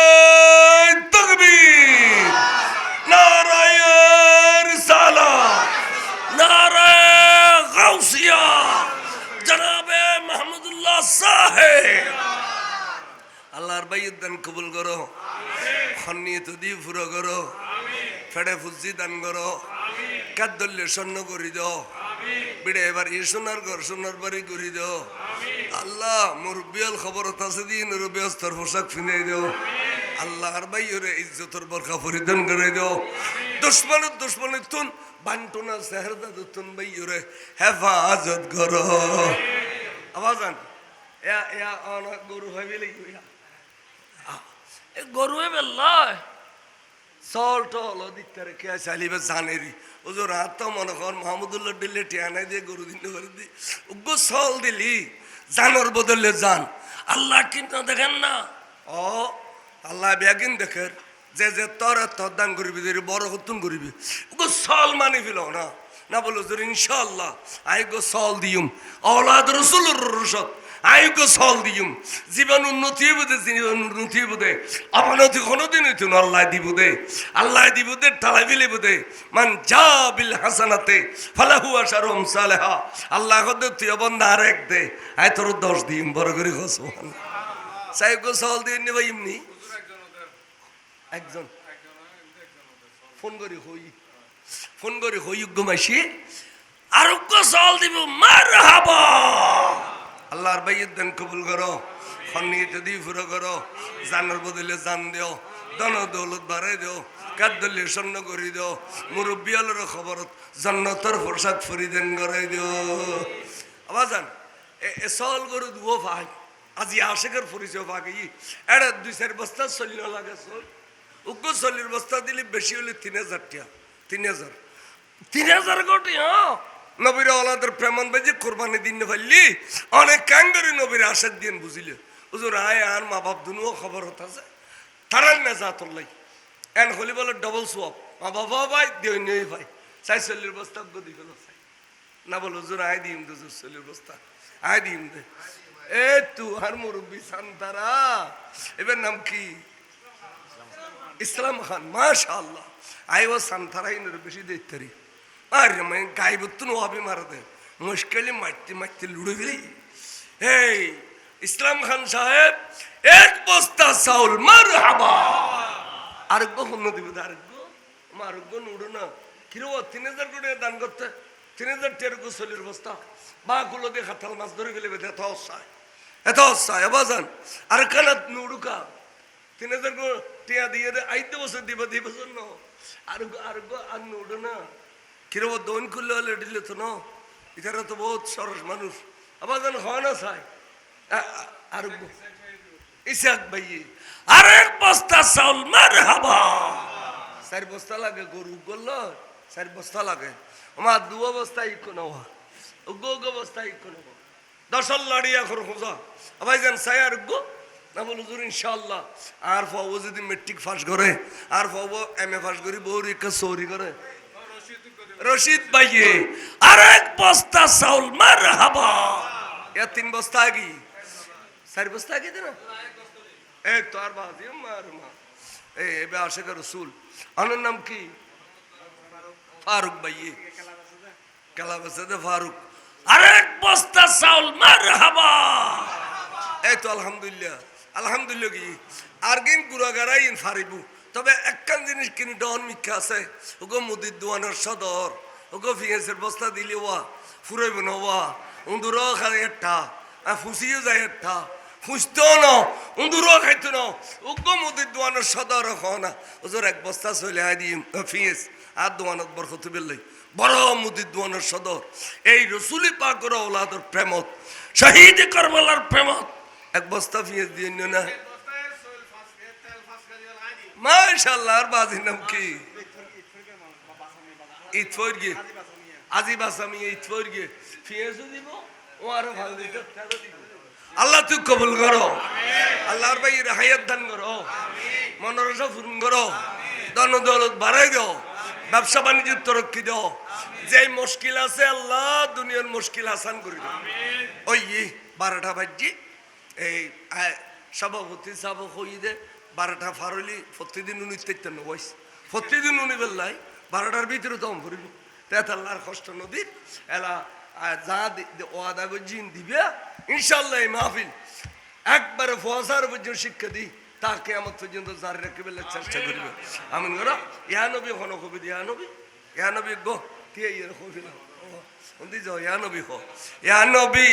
তাকবীর নারে রিসালাত নারে গাউসিয়া জনাবে মাহমুদুল্লাহ সাহেব আল্লাহর ভাইয়ের দান কবুল করো খন্নিয়ত দিয়ে পুরো করো ফেড়ে ফুজি দান করো কাদ্দল্য স্বর্ণ করি দাও বিড়ে এবার ই সোনার ঘর সোনার বাড়ি করি দাও আল্লাহ মুরব্বিয়াল খবরত আছে দিন রবিয়স্তর পোশাক ফিনাই দাও আল্লাহর ভাইয়ের ইজ্জতর বরখা পরিধান করে দাও দুশ্মনের তুন বান্টনা সেহরদা দুতুন বাইরে হেফাজত করো আওয়াজান গরু হয় বেলে গরু বেল্লায় চল টল দিকটারে কে চালিবে জানেরি ওজোর হাত তো মনে কর মাহমুদুল্লাহ দিল্লি টিয়ানাই দিয়ে গরু দিন দি উগ্র চল দিলি জানোর বদলে জান আল্লাহ কিন্তু দেখেন না ও আল্লাহ বেগিন দেখের যে যে তোর দান করবি বড় হতুন করবি উগ্র চল মানি ফেল না না বলো জোর ইনশাল্লাহ আই গো চল দিম অলাদ রসুলুর রসদ আয়োগ্য সল দিম জীবন উন্নতি বোধে জীবন উন্নতি বোধে অবনতি কোনোদিন হইতো না আল্লাহ দিব দে আল্লাহ দিব দে ঠালাই বিলে বোধে মান যা বিল হাসানাতে ফালাহু আশারুম সালেহা আল্লাহ কদে তুই বন্ধা আর এক দে আয় তোর 10 দিম বড় করে হসমান সাইগো সল দিন নি ভাই এমনি একজন ফোন করে হই মাসি আরোগ্য সল দিব মারহাবা আল্লাহর বাইয়ের দান কবুল করো খন্নিতে দিয়ে ফুরো করো জানার বদলে জান দিও দন দৌলত বাড়াই দিও কাদ্দলে স্বর্ণ করে দিও মুরব্বী আলোর খবরত জন্নতর প্রসাদ ফরিদেন করাই দিও আবার জান এ সল গরু দুও ভাই আজি আশেকের পরিচয় ভাগ এটা 2-4 বস্তা চলিল লাগে চল উগ্র চলির বস্তা দিলে বেশি হলে 3000 টাকা 3000 কোটি হ্যাঁ নবীর ওলাদের প্রেমন বাজে কোরবানি দিন ফেললি অনেক কাঙ্গরি নবীর আশাদ দিন বুঝিলে হুজুর আয় আর মা বাপ দুনুও খবর হতাছে তারাই না যা তোলাই এন হলি বলে ডবল সোয়াব মা বাবা ভাই দেই নেই ভাই 40 বস্তা গদি গেল না বল হুজুর আয় দিম 40 বস্তা আয় দিম দে এ তু আর মুরব্বি সান্তারা এবার নাম কি ইসলাম খান মাশাআল্লাহ আয় ও সান্তারাই নর বেশি দেখতারি আরে মানে গাইবত্তন হবে মারাতে মুশকিলে মারতে লুড়ে গেলি এই ইসলাম খান সাহেব 1 বস্তা চাউল মারহাবা আরেকগো হন্য দিবে আরেকগো নুড়ো না কিরো 3000 কোটি দান করতে 3000 টাকার গোসলের বস্তা বা গুলো দিয়ে খাতাল মাছ ধরে গেলে এত অসায় বাজান আর কানাত নুড়ুকা 3000 টাকা দিয়ে আইতে বছর দিব জন্য আরেকগো আর নুড়ো না কিরো দোন খুললে হলে দিলে তো না ইতারা তো বহুত সরস মানুষ আবার যেন হয় না চাই আর ইসাক ভাই আর 1 বস্তা চাউল মারহাবা 4 বস্তা লাগে গরু গল 4 বস্তা লাগে আমার 2 বস্তা ইকো নেওয়া গো বস্তা ইকো নেওয়া 10 লাড়ি এখন খোঁজা আবার যেন চাই আর গো না বল হুজুর ইনশাআল্লাহ আর ফাও যদি মেট্রিক পাস করে আর ফাও এমএ পাস করি বউর একটা চৌরি করে রশিদ ভাইয়ে আর 1 বস্তা চাউল মারহাবা এ 3 বস্তা কি 4 বস্তা কি দেনা এক তো আর বাজি মারমা এই এবে আশিক রাসূল আনার নাম কি ফারুক ভাইয়ে কালাবাসাদে ফারুক আর 1 বস্তা চাউল মারহাবা এই তো আলহামদুলিল্লাহ কি আর গিন গুরাগারাই ফারিবু তবে একখান জিনিস কিনি ডন মিথ্যা আছে ওগো মুদির দোয়ানের সদর ওগো ফিয়েসের বস্তা দিলে ওয়া ফুরাইব না ওয়া উন্দুরও খায় একটা ফুসিও যায় একটা ফুসতেও না উন্দুরও খাইতো না ওগো মুদির দোয়ানের সদর খাও না ওজোর 1 বস্তা চলে আয় দিম ফিয়েস আর দোয়ানত বরকত বেললাই বড় মুদির দোয়ানের সদর এই রসুলি পাকের ওলাদের প্রেমত শহীদ কারবালার প্রেমত 1 বস্তা ফিয়েস দিয়ে নিও না মাশাআল্লাহ আর বাজির নাম কি ইতফরগে আজি বাসামি ইতফরগে ফিয়েসও দিব ও আরো ভালো দিতে তেরো দিব আল্লাহ তুই কবুল করো আল্লাহর ভাইয়ের হায়াত দান করো মনোরসা পূরণ করো ধন দৌলত বাড়াই দাও ব্যবসা বাণিজ্য তরক্কি দাও যে মুশকিল আছে আল্লাহ দুনিয়ার মুশকিল আসান করে দাও ওই 12টা বাজে এই সভাপতি সাহেব হই দে 12টা ফারলি প্রতিদিন উনি তেতেন বয়স প্রতিদিন উনি বেল্লাই 12টার ভিতরে তো ভরিব তেত আল্লাহর কষ্ট নদীর এলা যা ওয়াদা জিন দিবে ইনশাআল্লাহ এই মাহফিল একবারে ফসার পর্যন্ত শিক্ষা দিই তাকে আমার পর্যন্ত জারি রাখবে চেষ্টা করবে আমিন করো ইয়া নবী হন কবি ইয়া নবী গো কে ইয়ে কবি না উন্দি যাও ইয়া নবী